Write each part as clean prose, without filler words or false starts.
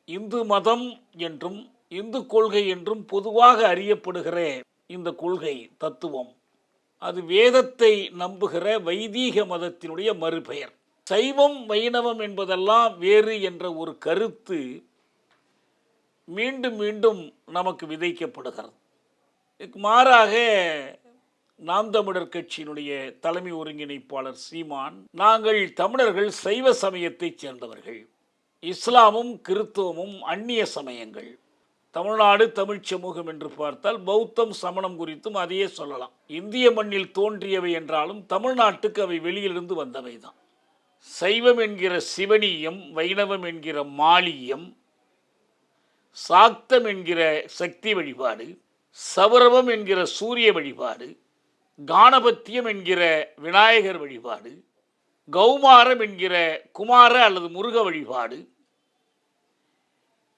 இந்து மதம் என்றும் இந்து கொள்கை என்றும் பொதுவாக அறியப்படுகிற இந்த கொள்கை தத்துவம் அது வேதத்தை நம்புகிற வைதீக மதத்தினுடைய மறுபெயர். சைவம் வைணவம் என்பதெல்லாம் வேறு என்ற ஒரு கருத்து மீண்டும் மீண்டும் நமக்கு விதைக்கப்படுகிறது. இதுக்கு மாறாக நாம் தமிழர் கட்சியினுடைய தலைமை ஒருங்கிணைப்பாளர் சீமான், நாங்கள் தமிழர்கள் சைவ சமயத்தைச் சேர்ந்தவர்கள், இஸ்லாமும் கிறித்துவமும் அந்நிய சமயங்கள், தமிழ்நாடு தமிழ் சமூகம் என்று பார்த்தால் பௌத்தம் சமணம் குறித்தும் அதையே சொல்லலாம். இந்திய மண்ணில் தோன்றியவை என்றாலும் தமிழ்நாட்டுக்கு அவை வெளியிலிருந்து வந்தவை தான். சைவம் என்கிற சிவனியம், வைணவம் என்கிற மாலியம், சாக்தம் என்கிற சக்தி வழிபாடு, சவரவம் என்கிற சூரிய வழிபாடு, கானபத்தியம் என்கிற விநாயகர் வழிபாடு, கௌமாரம் என்கிற குமார அல்லது முருக வழிபாடு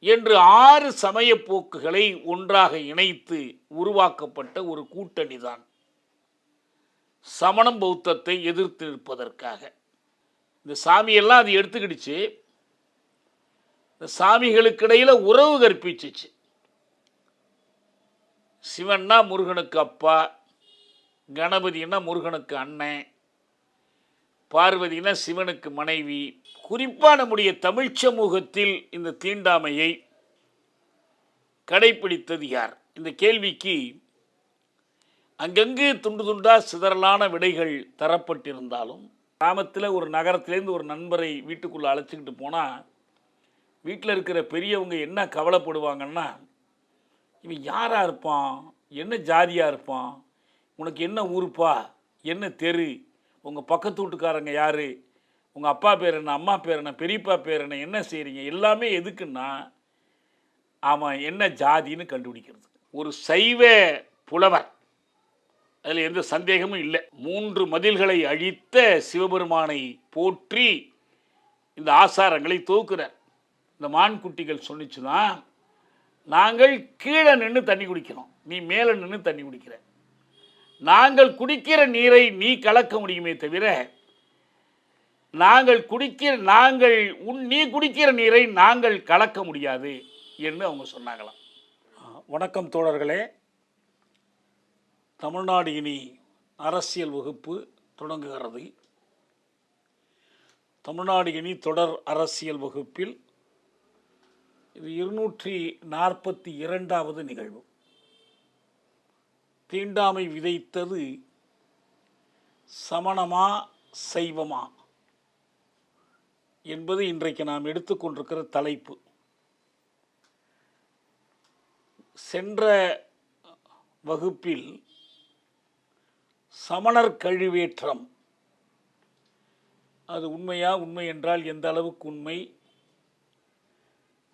என்று 6 சமய போக்குகளை ஒன்றாக இணைத்து உருவாக்கப்பட்ட ஒரு கூட்டணி தான் சமணம் பௌத்தத்தை எதிர்த்து நிற்பதற்காக. இந்த சாமியெல்லாம் அது எடுத்துக்கிடுச்சு. இந்த சாமிகளுக்கு இடையில் உறவு கற்பிச்சிச்சு. சிவன்னா முருகனுக்கு அப்பா, கணபதினா முருகனுக்கு அண்ணன், பார்வதினா சிவனுக்கு மனைவி. குறிப்பாக நம்முடைய தமிழ் சமூகத்தில் இந்த தீண்டாமையை கடைப்பிடித்தது யார்? இந்த கேள்விக்கு அங்கங்கு துண்டு துண்டா சிதறலான விடைகள் தரப்பட்டிருந்தாலும், கிராமத்தில் ஒரு நகரத்திலேருந்து ஒரு நண்பரை வீட்டுக்குள்ளே அழைச்சிக்கிட்டு போனால் வீட்டில் இருக்கிற பெரியவங்க என்ன கவலைப்படுவாங்கன்னா, இவன் யாராக இருப்பான், என்ன ஜாதியாக இருப்பான், உனக்கு என்ன ஊருப்பா, என்ன தெரு, உங்கள் பக்கத்து வீட்டுக்காரங்க யார், உங்கள் அப்பா பேர் என்ன, அம்மா பேர் என்ன, பெரியப்பா பேர் என்ன செய்கிறீங்க, எல்லாமே எதுக்குன்னா அவன் என்ன ஜாதின்னு கண்டுபிடிக்கிறது. ஒரு சைவ புலவர், அதில் எந்த சந்தேகமும் இல்லை, 3 மதில்களை அழித்த சிவபெருமானை போற்றி இந்த ஆசாரங்களை தொகுக்கிறார். இந்த மான்குட்டிகள் சொன்னிச்சுதான், நாங்கள் கீழே நின்று தண்ணி குடிக்கிறோம், நீ மேலே நின்று தண்ணி குடிக்கிற, நாங்கள் குடிக்கிற நீரை நீ கலக்க முடியுமே தவிர நீ குடிக்கிற நீரை நாங்கள் கலக்க முடியாது என்று அவங்க சொன்னாங்களாம். வணக்கம் தோழர்களே. தமிழ்நாடு இனி அரசியல் வகுப்பு தொடங்குகிறது. தமிழ்நாடு இனி தொடர் அரசியல் வகுப்பில் இது 242வது நிகழ்வு. தீண்டாமை விதைத்தது சமணமா சைவமா என்பது இன்றைக்கு நாம் எடுத்துக்கொண்டிருக்கிற தலைப்பு. சென்ற வகுப்பில் சமணர் கழிவேற்றம் அது உண்மையா, உண்மை என்றால் எந்த அளவுக்கு உண்மை,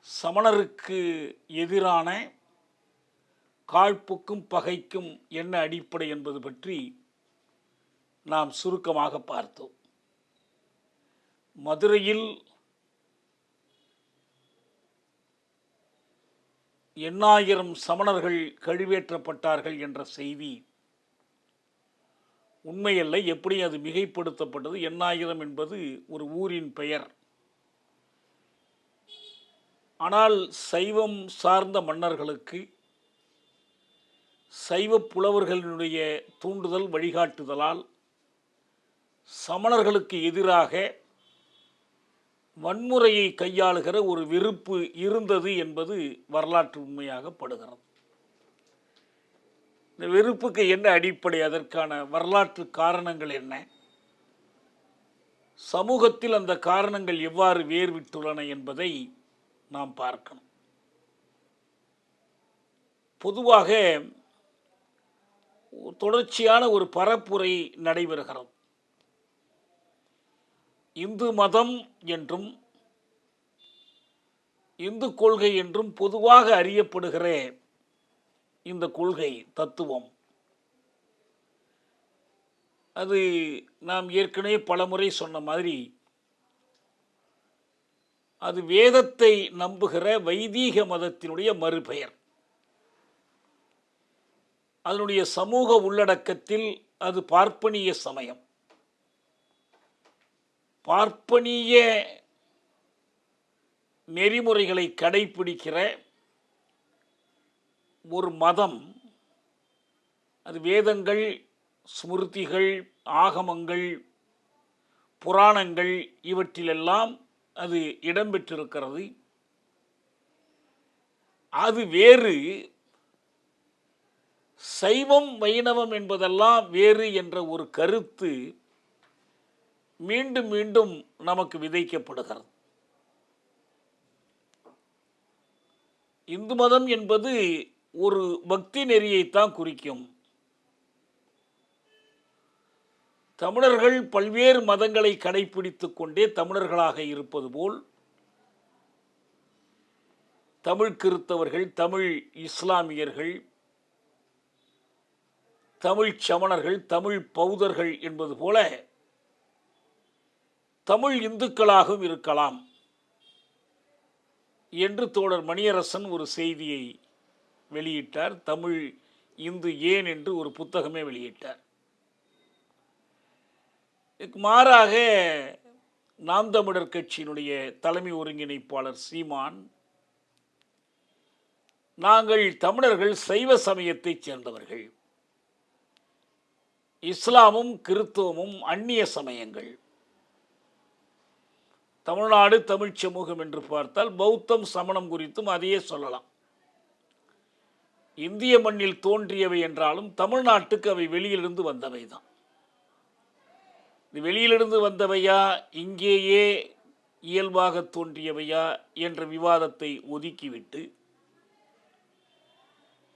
சமணருக்கு எதிரான காழ்ப்புக்கும் பகைக்கும் என்ன அடிப்படை என்பது பற்றி நாம் சுருக்கமாக பார்த்தோம். மதுரையில் எண்ணாயிரம் சமணர்கள் கழிவேற்றப்பட்டார்கள் என்ற செய்தி உண்மையல்ல. எப்படி அது மிகைப்படுத்தப்பட்டது? எண்ணாயிரம் என்பது ஒரு ஊரின் பெயர். ஆனால் சைவம் சார்ந்த மன்னர்களுக்கு சைவ புலவர்களினுடைய தூண்டுதல் வழிகாட்டுதலால் சமணர்களுக்கு எதிராக வன்முறையை கையாளுகிற ஒரு வெறுப்பு இருந்தது என்பது வரலாற்று உண்மையாகப்படுகிறது. இந்த வெறுப்புக்கு என்ன அடிப்படை, அதற்கான வரலாற்று காரணங்கள் என்ன, சமூகத்தில் அந்த காரணங்கள் எவ்வாறு வேர்விட்டுள்ளன என்பதை நாம் பார்க்கணும். பொதுவாக தொடர்ச்சியான ஒரு பரப்புரை நடைபெறுகிறது. இந்து மதம் என்றும் இந்து கொள்கை என்றும் பொதுவாக அறியப்படுகிற இந்த கொள்கை தத்துவம் அது நாம் ஏற்கனவே பலமுறை சொன்ன மாதிரி அது வேதத்தை நம்புகிற வைதீக மதத்தினுடைய மறுபெயர். அதனுடைய சமூக உள்ளடக்கத்தில் அது பார்ப்பனிய சமயம். பார்ப்பனிய நெறிமுறைகளை கடைப்பிடிக்கிற ஒரு மதம். அது வேதங்கள், ஸ்மிருதிகள், ஆகமங்கள், புராணங்கள் இவற்றிலெல்லாம் அது இடம்பெற்றிருக்கிறது. அது வேறு, சைவம் வைணவம் என்பதெல்லாம் வேறு என்ற ஒரு கருத்து மீண்டும் மீண்டும் நமக்கு விதைக்கப்படுகிறது. இந்து மதம் என்பது ஒரு பக்தி நெறியைத்தான் குறிக்கும். தமிழர்கள் பல்வேறு மதங்களை கடைப்பிடித்துக் கொண்டே தமிழர்களாக இருப்பது போல் தமிழ் கிறித்தவர்கள், தமிழ் இஸ்லாமியர்கள், தமிழ் சமணர்கள், தமிழ் பௌத்தர்கள் என்பது போல தமிழ் இந்துக்களாகவும் இருக்கலாம் என்று தோழர் மணியரசன் ஒரு செய்தியை வெளியிட்டார். தமிழ் இந்து ஏன் என்று ஒரு புத்தகமே வெளியிட்டார். மாறாக நாம் தமிழர் கட்சியினுடைய தலைமை ஒருங்கிணைப்பாளர் சீமான், நாங்கள் தமிழர்கள் சைவ சமயத்தைச் சேர்ந்தவர்கள், இஸ்லாமும் கிறித்துவமும் அந்நிய சமயங்கள், தமிழ்நாடு தமிழ் சமூகம் என்று பார்த்தால் பௌத்தம் சமணம் குறித்தும் அதையே சொல்லலாம். இந்திய மண்ணில் தோன்றியவை என்றாலும் தமிழ்நாட்டுக்கு அவை வெளியிலிருந்து வந்தவை தான். வெளியிலிருந்து வந்தவையா இங்கேயே இயல்பாக தோன்றியவையா என்ற விவாதத்தை ஒதுக்கிவிட்டு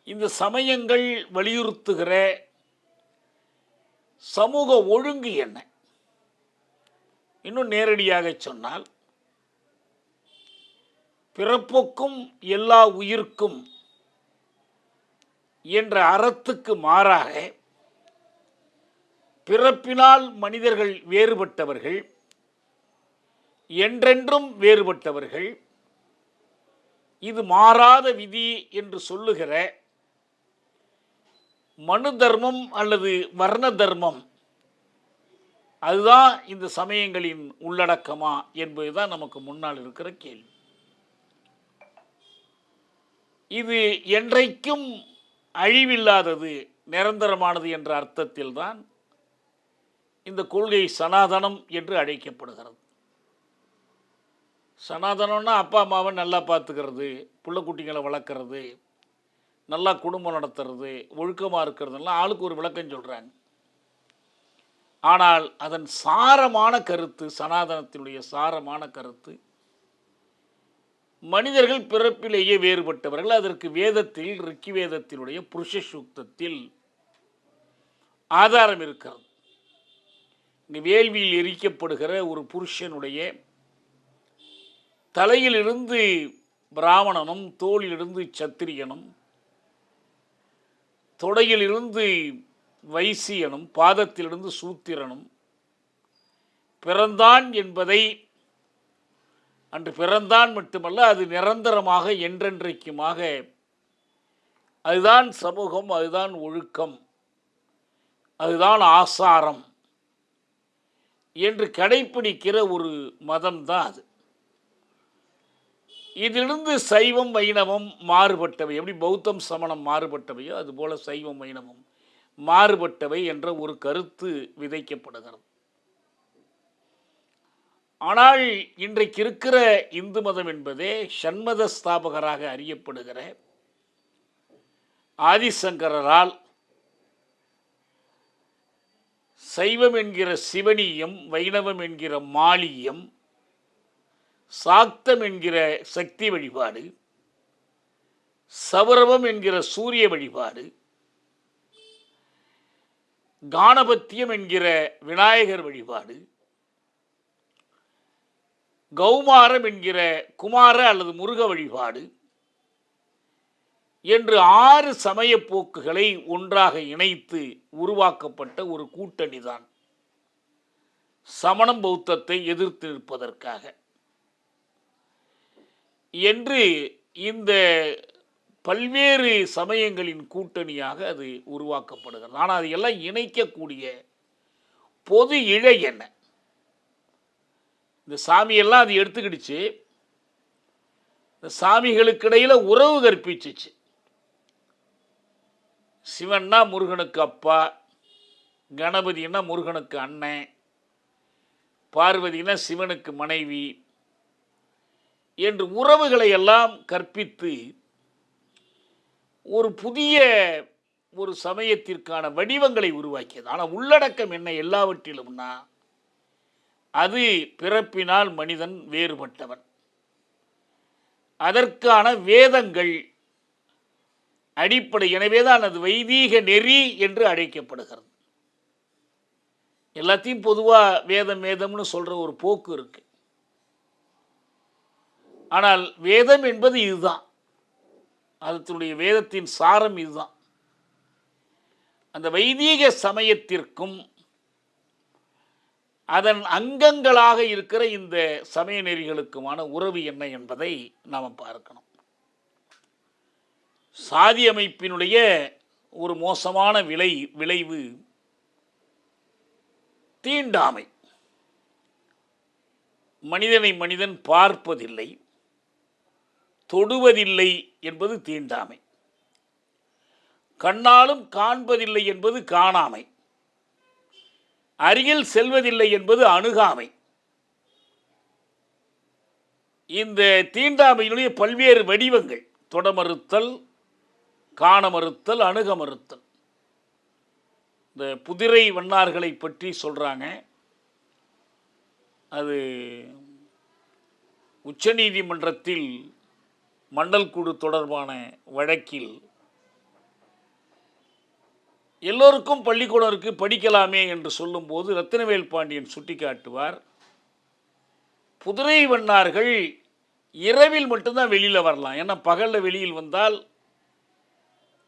இந்த சமயங்கள் வலியுறுத்துகிற சமூக ஒழுங்கு என்ன? இன்னும் நேரடியாக சொன்னால், பிறப்புக்கும் எல்லா உயிர்க்கும் என்ற அறத்துக்கு மாறாக பிறப்பினால் மனிதர்கள் வேறுபட்டவர்கள், என்றென்றும் வேறுபட்டவர்கள், இது மாறாத விதி என்று சொல்லுகிற மனு தர்மம் அல்லது வர்ண தர்மம், அதுதான் இந்த சமயங்களின் உள்ளடக்கமா என்பதுதான் நமக்கு முன்னால் இருக்கிற கேள்வி. இது என்றைக்கும் அழிவில்லாதது, நிரந்தரமானது என்ற அர்த்தத்தில்தான் இந்த கொள்கை சனாதனம் என்று அழைக்கப்படுகிறது. சனாதனம்னா அப்பா அம்மாவை நல்லா பார்த்துக்கிறது, பிள்ளைக்குட்டிங்களை வளர்க்குறது, நல்லா குடும்பம் நடத்துறது, ஒழுக்கமாக இருக்கிறதுலாம் ஆளுக்கு ஒரு விளக்கம் சொல்கிறாங்க. ஆனால் அதன் சாரமான கருத்து, சனாதனத்தினுடைய சாரமான கருத்து, மனிதர்கள் பிறப்பிலேயே வேறுபட்டவர்கள். அதற்கு வேதத்தில், ரிக்கி வேதத்தினுடைய புருஷ சூக்தத்தில் ஆதாரம் இருக்கிறது. இங்கே வேள்வியில் எரிக்கப்படுகிற ஒரு புருஷனுடைய தலையிலிருந்து பிராமணனும், தோளிலிருந்து சத்திரியனும், தொடையிலிருந்து வைசியனும், பாதத்திலிருந்து சூத்திரனும் பிறந்தான் என்பதை, அன்று பிறந்தான் மட்டுமல்ல, அது நிரந்தரமாக என்றென்றைக்குமாக அதுதான் சமூகம், அதுதான் ஒழுக்கம், அதுதான் ஆசாரம் என்று கடைப்பிடிக்கிற ஒரு மதம்தான் அது. இதிலிருந்து சைவம் வைணவம் மாறுபட்டவை. எப்படி பௌத்தம் சமணம் மாறுபட்டவையோ அதுபோல சைவம் வைணவம் மாறுபட்டவை என்ற ஒரு கருத்து விதைக்கப்படுகிறது. ஆனால் இன்றைக்கு இருக்கிற இந்து மதம் என்பதே ஷண்மத ஸ்தாபகராக அறியப்படுகிற ஆதிசங்கரால் சைவம் என்கிற சிவனியம், வைணவம் என்கிற மாலியம், சாக்தம் என்கிற சக்தி வழிபாடு, சௌரவம் என்கிற சூரிய வழிபாடு, காணபத்தியம் என்கிற விநாயகர் வழிபாடு, கௌமாரம் என்கிற குமார அல்லது முருக வழிபாடு என்று 6 சமய போக்குகளை ஒன்றாக இணைத்து உருவாக்கப்பட்ட ஒரு கூட்டணிதான் சமணம் பௌத்தத்தை எதிர்த்து நிற்பதற்காக என்று இந்த பல்வேறு சமயங்களின் கூட்டணியாக அது உருவாக்கப்படுகிறது. ஆனால் அது எல்லாம் இணைக்கக்கூடிய பொது இழை என்ன? இந்த சாமியெல்லாம் அது எடுத்துக்கிடுச்சு. இந்த சாமிகளுக்கு இடையில உறவு கற்பிச்சிச்சு. சிவன்னா முருகனுக்கு அப்பா, கணபதினா முருகனுக்கு அண்ணன், பார்வதினா சிவனுக்கு மனைவி என்று உறவுகளை எல்லாம் கற்பித்து ஒரு புதிய ஒரு சமயத்திற்கான வடிவங்களை உருவாக்கியது. ஆனால் உள்ளடக்கம் என்ன எல்லாவற்றிலும்னா, அது பிறப்பினால் மனிதன் வேறுபட்டவன். அதற்கான வேதங்கள் அடிப்படை. எனவேதான் அது வைதீக நெறி என்று அழைக்கப்படுகிறது. எல்லாத்தையும் பொதுவாக வேதம் வேதம்னு சொல்கிற ஒரு போக்கு இருக்கு. ஆனால் வேதம் என்பது இதுதான். அதனுடைய வேதத்தின் சாரம் இதுதான். அந்த வைதீக சமயத்திற்கும் அதன் அங்கங்களாக இருக்கிற இந்த சமய நெறிகளுக்குமான உறவு என்ன என்பதை நாம் பார்க்கணும். சாதி அமைப்பினுடைய ஒரு மோசமான விளைவு தீண்டாமை. மனிதனை மனிதன் பார்ப்பதில்லை, தொடுவதில்லை என்பது தீண்டாமை. கண்ணாலும் காண்பதில்லை என்பது காணாமை. அருகில் செல்வதில்லை என்பது அணுகாமை. இந்த தீண்டாமையினுடைய பல்வேறு வடிவங்கள்: தொடமறுத்தல், காண மறுத்தல், அணுக மறுத்தல். இந்த புதிரை வண்ணார்களை பற்றி சொல்கிறாங்க. அது உச்சநீதிமன்றத்தில் மண்டல் குழு தொடர்பான வழக்கில் எல்லோருக்கும் பள்ளிக்கூடம் இருக்குது, படிக்கலாமே என்று சொல்லும்போது ரத்தினவேல் பாண்டியன் சுட்டி காட்டுவார், புதிரை வண்ணார்கள் இரவில் மட்டும்தான் வெளியில் வரலாம். ஏன்னா பகலில் வெளியில் வந்தால்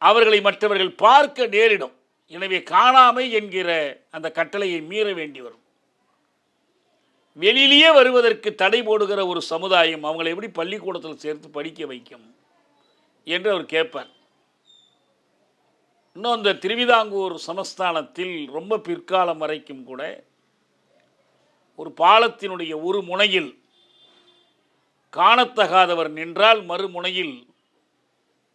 அவர்களை மற்றவர்கள் பார்க்க நேரிடும். எனவே காணாமை என்கிற அந்த கட்டளையை மீற வேண்டி வரும். வெளியிலேயே வருவதற்கு தடை போடுகிற ஒரு சமுதாயம் அவங்களை எப்படி பள்ளிக்கூடத்தில் சேர்த்து படிக்க வைக்கும் என்று அவர் கேட்பார். இன்னும் அந்த திருவிதாங்கூர் சமஸ்தானத்தில் ரொம்ப பிற்காலம் வரைக்கும் கூட ஒரு பாலத்தினுடைய ஒரு முனையில் காணத்தகாதவர் நின்றால் மறுமுனையில்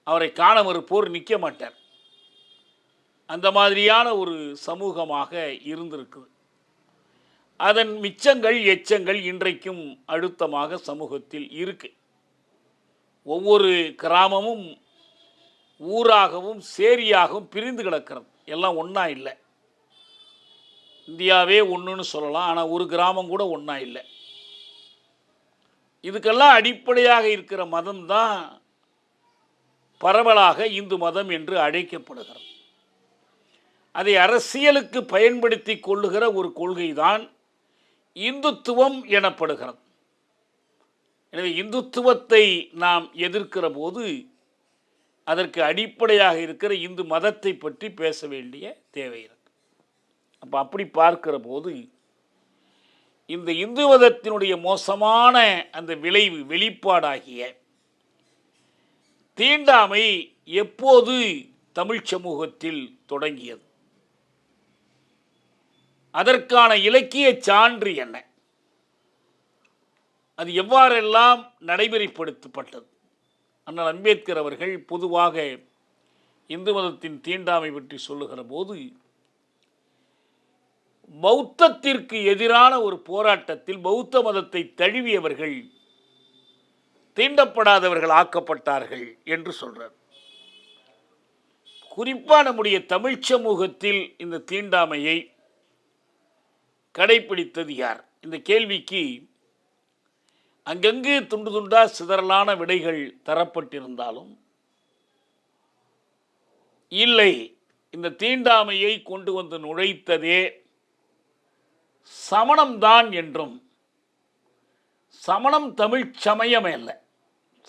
அவரை காண மறுப்போர் நிற்க மாட்டார். அந்த மாதிரியான ஒரு சமூகமாக இருந்திருக்குது. அதன் மிச்சங்கள் எச்சங்கள் இன்றைக்கும் அழுத்தமாக சமூகத்தில் இருக்கு. ஒவ்வொரு கிராமமும் ஊராகவும் சேரியாகவும் பிரிந்து கிடக்கிறது. எல்லாம் ஒன்றா இல்லை. இந்தியாவே ஒன்றுன்னு சொல்லலாம், ஆனால் ஒரு கிராமம் கூட ஒன்றா இல்லை. இதுக்கெல்லாம் அடிப்படையாக இருக்கிற மதம் தான் பரவலாக இந்து மதம் என்று அழைக்கப்படுகிறது. அதை அரசியலுக்கு பயன்படுத்தி கொள்ளுகிற ஒரு கொள்கை தான் இந்துத்துவம் எனப்படுகிறது. எனவே இந்துத்துவத்தை நாம் எதிர்க்கிற போது அதற்கு அடிப்படையாக இருக்கிற இந்து மதத்தை பற்றி பேச வேண்டிய தேவை இருக்கு. அப்போ அப்படி பார்க்கிற போது இந்த இந்து மதத்தினுடைய மோசமான அந்த வெளிப்பாடாகிய தீண்டாமை எப்போது தமிழ் சமூகத்தில் தொடங்கியது? அதற்கான இலக்கிய சான்று என்ன? அது எவ்வாறெல்லாம் நடைமுறைப்படுத்தப்பட்டது? அண்ணல் அம்பேத்கர் அவர்கள் பொதுவாக இந்து மதத்தின் தீண்டாமை பற்றி சொல்லுகிற போது, பௌத்தத்திற்கு எதிரான ஒரு போராட்டத்தில் பௌத்த மதத்தை தழுவியவர்கள் தீண்டப்படாதவர்கள் ஆக்கப்பட்டார்கள் என்று சொல்றார். குறிப்பாக நம்முடைய தமிழ் சமூகத்தில் இந்த தீண்டாமையை கடைபிடித்தது யார்? இந்த கேள்விக்கு அங்கங்கு துண்டு துண்டா சிதறலான விடைகள் தரப்பட்டிருந்தாலும் இல்லை, இந்த தீண்டாமையை கொண்டு வந்து நுழைத்ததே சமணம்தான் என்றும், சமணம் தமிழ் சமயம் அல்ல,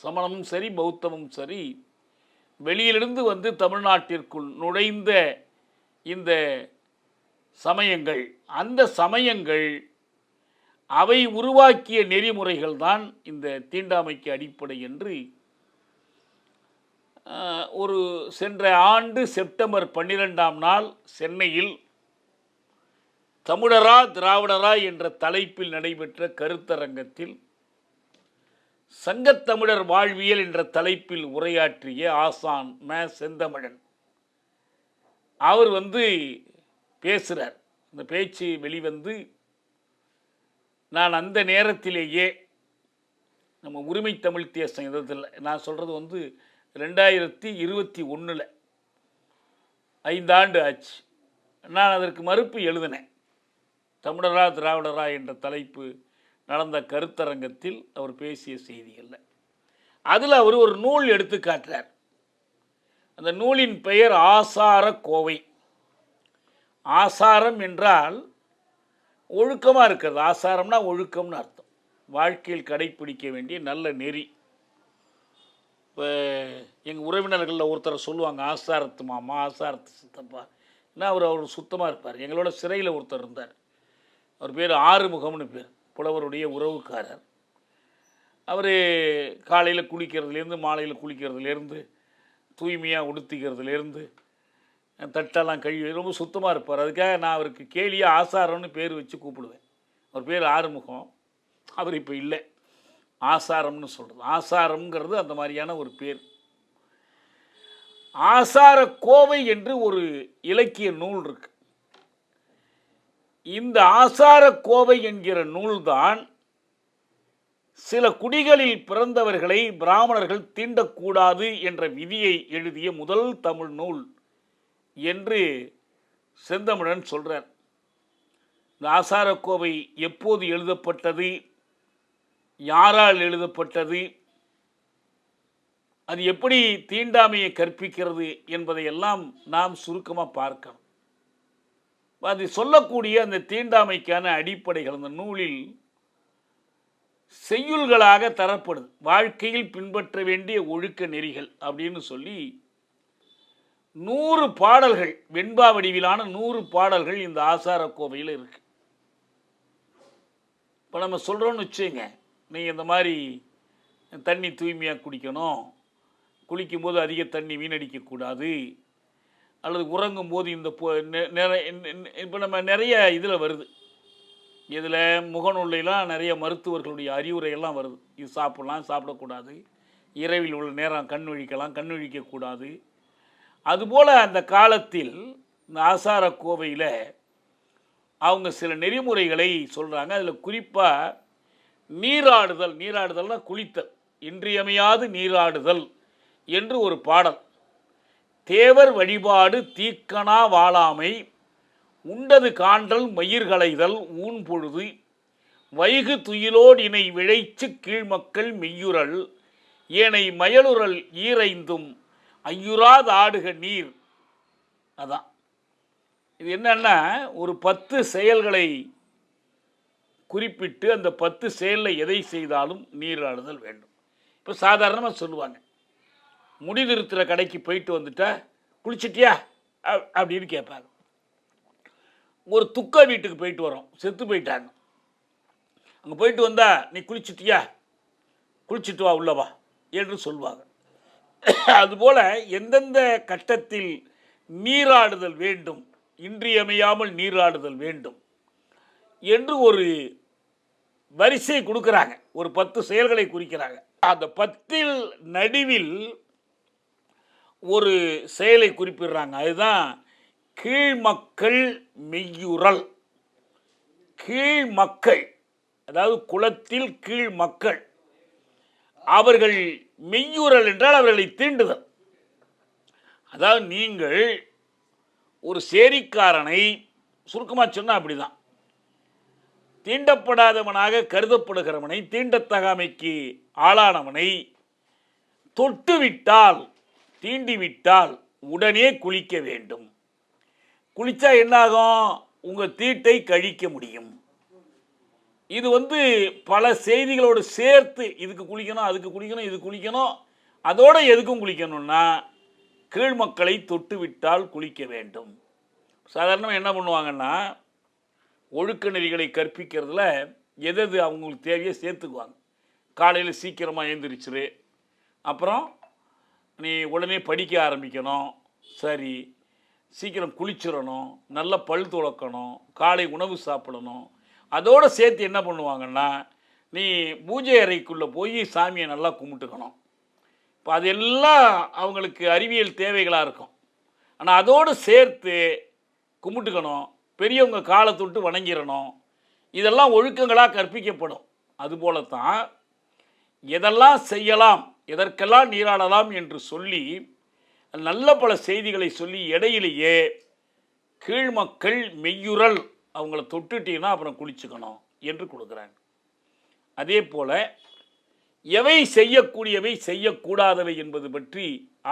சமணமும் சரி பௌத்தமும் சரி வெளியிலிருந்து வந்து தமிழ்நாட்டிற்குள் நுழைந்த இந்த சமயங்கள், அந்த சமயங்கள் அவை உருவாக்கிய நெறிமுறைகள் தான் இந்த தீண்டாமைக்கு அடிப்படை என்று ஒரு சென்ற ஆண்டு செப்டம்பர் 12ஆம் நாள் சென்னையில் தமிழரா திராவிடரா என்ற தலைப்பில் நடைபெற்ற கருத்தரங்கத்தில் சங்கத்தமிழர் வாழ்வியல் என்ற தலைப்பில் உரையாற்றிய ஆசான் செந்தமிழன் அவர் பேசுகிறார். இந்த பேச்சு வெளிவந்து நான் அந்த நேரத்திலேயே நம்ம உரிமை தமிழ் தேசம் இதில் நான் சொல்கிறது 2021 5 ஆண்டு ஆச்சு. நான் அதற்கு மறுப்பு எழுதினேன். தமிழரா திராவிடரா என்ற தலைப்பு நடந்த கருத்தரங்கத்தில் அவர் பேசிய செய்திகளில் அதில் அவர் ஒரு நூல் எடுத்து காட்டுறார். அந்த நூலின் பெயர் ஆசார கோவை. ஆசாரம் என்றால் ஒழுக்கமாக இருக்கிறது. ஆசாரம்னா ஒழுக்கம்னு அர்த்தம். வாழ்க்கையில் கடைப்பிடிக்க வேண்டிய நல்ல நெறி. இப்போ எங்கள் உறவினர்களில் ஒருத்தரை சொல்லுவாங்க, ஆசாரத்து மாமா, ஆசாரத்து சித்தப்பா. ஏன்னா அவர் சுத்தமாக இருப்பார். எங்களோட சிறையில் ஒருத்தர் இருந்தார். அவர் பேர் ஆறுமுகம்னு பேர். புலவருடைய உறவுக்காரர். அவர் காலையில் குளிக்கிறதுலேருந்து மாலையில் குளிக்கிறதுலேருந்து தூய்மையாக உடுத்திக்கிறதுலேருந்து தட்டெல்லாம் கழுவி ரொம்ப சுத்தமாக இருப்பார். அதுக்காக நான் அவருக்கு கேலியாக ஆசாரம்னு பேர் வச்சு கூப்பிடுவேன். அவர் பேர் ஆறுமுகம். அவர் இப்போ இல்லை, ஆசாரம்னு சொல்கிறது. ஆசாரம்ங்கிறது அந்த மாதிரியான ஒரு பேர். ஆசார கோவை என்று ஒரு இலக்கிய நூல் இருக்கு. இந்த ஆசார கோவை என்கிற நூல்தான் சில குடிகளில் பிறந்தவர்களை பிராமணர்கள் தீண்டக்கூடாது என்ற விதியை எழுதிய முதல் தமிழ் நூல் என்று செந்தமிழன் சொல்கிறார். இந்த ஆசாரக்கோவை எப்போது எழுதப்பட்டது, யாரால் எழுதப்பட்டது, அது எப்படி தீண்டாமையை கற்பிக்கிறது என்பதையெல்லாம் நாம் சுருக்கமாக பார்க்கணும். அது சொல்லக்கூடிய அந்த தீண்டாமைக்கான அடிப்படைகள் அந்த நூலில் செய்யுள்களாக தரப்படுது. வாழ்க்கையில் பின்பற்ற வேண்டிய ஒழுக்க நெறிகள் அப்படின்னு சொல்லி 100 பாடல்கள், வெண்பா வடிவிலான 100 பாடல்கள் இந்த ஆசார கோவையில் இருக்கு. இப்போ நம்ம சொல்கிறோன்னு வச்சுங்க, நீங்கள் இந்த மாதிரி தண்ணி தூய்மையாக குடிக்கணும், குளிக்கும்போது அதிக தண்ணி வீணடிக்கக்கூடாது, அல்லது உறங்கும் போது இந்த இப்போ நம்ம நிறைய இதில் வருது, இதில் முகநூல்லாம் நிறைய மருத்துவர்களுடைய அறிவுரையெல்லாம் வருது. இது சாப்பிடலாம், சாப்பிடக்கூடாது, இரவில் உள்ள நேரம் கண் விழிக்கலாம், கண் விழிக்கக்கூடாது. அதுபோல் அந்த காலத்தில் இந்த ஆசார கோவையில் அவங்க சில நெறிமுறைகளை சொல்கிறாங்க. அதில் குறிப்பாக நீராடுதல், நீராடுதல்னால் குளித்தல், இன்றியமையாது நீராடுதல் என்று ஒரு பாடல். தேவர் வழிபாடு தீக்கணா வாழாமை, உண்டது காண்டல் மயிர்களைதல் ஊன் பொழுது, வைகு துயிலோடு இணை விழைச்சு கீழ்மக்கள் மெய்யுறல், ஏனை மயலுறல் ஈரைந்தும் ஐயுறாது ஆடுக நீர். அதான் இது. என்னன்னா, ஒரு 10 செயல்களை குறிப்பிட்டு அந்த 10 செயலில் எதை செய்தாலும் நீராடுதல் வேண்டும். இப்போ சாதாரணமாக சொல்லுவாங்க, முடி திருத்துற கடைக்கு போயிட்டு வந்துட்டா குளிச்சிட்டியா அப்படின்னு கேட்பாங்க. ஒரு துக்க வீட்டுக்கு போயிட்டு வரோம், செத்து போயிட்டாங்க, அங்கே போயிட்டு வந்தா நீ குளிச்சிட்டியா, குளிச்சுட்டு வா உள்ளவா என்று சொல்லுவாங்க. அதுபோல் எந்தெந்த கட்டத்தில் நீராடுதல் வேண்டும், இன்றியமையாமல் நீராடுதல் வேண்டும் என்று ஒரு வரிசை கொடுக்குறாங்க. ஒரு 10 செயல்களை குறிக்கிறாங்க. அந்த 10 நடுவில் ஒரு செயலை குறிப்பிடுறாங்க. அதுதான் கீழ்மக்கள் மெய்யுறல். கீழ்மக்கள், அதாவது குலத்தில் கீழ் மக்கள், அவர்கள் மெய்யுறல் என்றால் அவர்களை தீண்டுதல். அதாவது நீங்கள் ஒரு சேரிக்காரனை சுருக்கமாக சொன்னால் அப்படி தான், தீண்டப்படாதவனாக கருதப்படுகிறவனை, தீண்டத்தகாமைக்கு ஆளானவனை தொட்டுவிட்டால், தீண்டிவிட்டால் உடனே குளிக்க வேண்டும். குளித்தா என்னாகும்? உங்கள் தீட்டை கழிக்க முடியும். இது பல செய்திகளோடு சேர்த்து, இதுக்கு குளிக்கணும், அதுக்கு குளிக்கணும், இது குளிக்கணும், அதோட எதுக்கும் குளிக்கணும்னா கீழ்மக்களை தொட்டு விட்டால் குளிக்க வேண்டும். சாதாரணமாக என்ன பண்ணுவாங்கன்னா, ஒழுக்க நெறிகளை கற்பிக்கிறதுல எது அவங்களுக்கு தேவையை சேர்த்துக்குவாங்க. காலையில் சீக்கிரமாக எழுந்திரிச்சிரு, அப்புறம் நீ உடனே படிக்க ஆரம்பிக்கணும், சரி, சீக்கிரம் குளிச்சிடணும், நல்ல பல் துளக்கணும், காலை உணவு சாப்பிடணும். அதோடு சேர்த்து என்ன பண்ணுவாங்கன்னா, நீ பூஜை அறைக்குள்ளே போய் சாமியை நல்லா கும்பிட்டுக்கணும். இப்போ அதெல்லாம் அவங்களுக்கு அறிவியல் தேவைகளாக இருக்கும். ஆனால் அதோடு சேர்த்து கும்பிட்டுக்கணும், பெரியவங்க காலை தொட்டு வணங்கிடணும். இதெல்லாம் ஒழுக்கங்களாக கற்பிக்கப்படும். அதுபோல தான் எதெல்லாம் செய்யலாம், எதற்கெல்லாம் நீராடலாம் என்று சொல்லி நல்ல பல செய்திகளை சொல்லி இடையிலேயே கீழ்மக்கள் மெய்யுறல் அவங்கள தொட்டுட்டீங்கன்னா அப்புறம் குளிச்சுக்கணும் என்று கொடுக்குறாங்க. அதே போல் எவை செய்யக்கூடியவை செய்யக்கூடாதவை என்பது பற்றி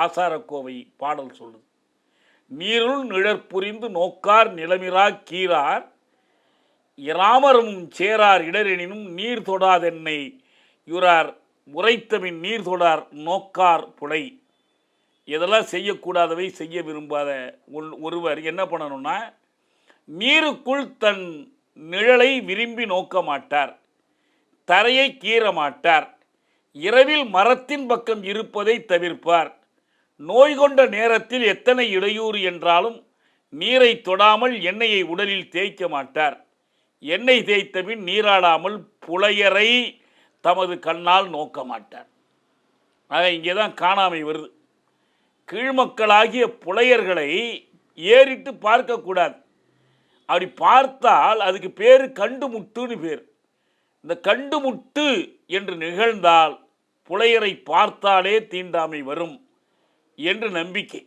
ஆசாரக்கோவை பாடல் சொல்லுது. நீருள் நிழற்புரிந்து நோக்கார் நிலமிரா கீரார் இராமரமும் சேரார் இடரெனினும் நீர் தொடாதென்னை யுரார் உரைத்தமின் நீர் தொடார் நோக்கார் புலை. இதெல்லாம் செய்யக்கூடாதவை செய்ய விரும்பாத ஒருவர் என்ன பண்ணணும்னா, நீருக்குள் தன் நிழலை விரும்பி நோக்க மாட்டார், தரையை கீற மாட்டார், இரவில் மரத்தின் பக்கம் இருப்பதை தவிர்ப்பார், நோய் கொண்ட நேரத்தில் எத்தனை இடையூறு என்றாலும் நீரை தொடாமல் எண்ணெயை உடலில் தேய்க்க மாட்டார், எண்ணெய் தேய்த்த பின் நீராடாமல் புலையரை தமது கண்ணால் நோக்க மாட்டார். ஆக இங்கே தான் காணாமை வருது. கீழ்மக்களாகிய புலையர்களை ஏறிட்டு பார்க்கக்கூடாது. அப்படி பார்த்தால் அதுக்கு பேர் கண்டுமுட்டுன்னு பேர். இந்த கண்டுமுட்டு என்று நிகழ்ந்தால் புலையரை பார்த்தாலே தீண்டாமை வரும் என்று நம்பிக்கை.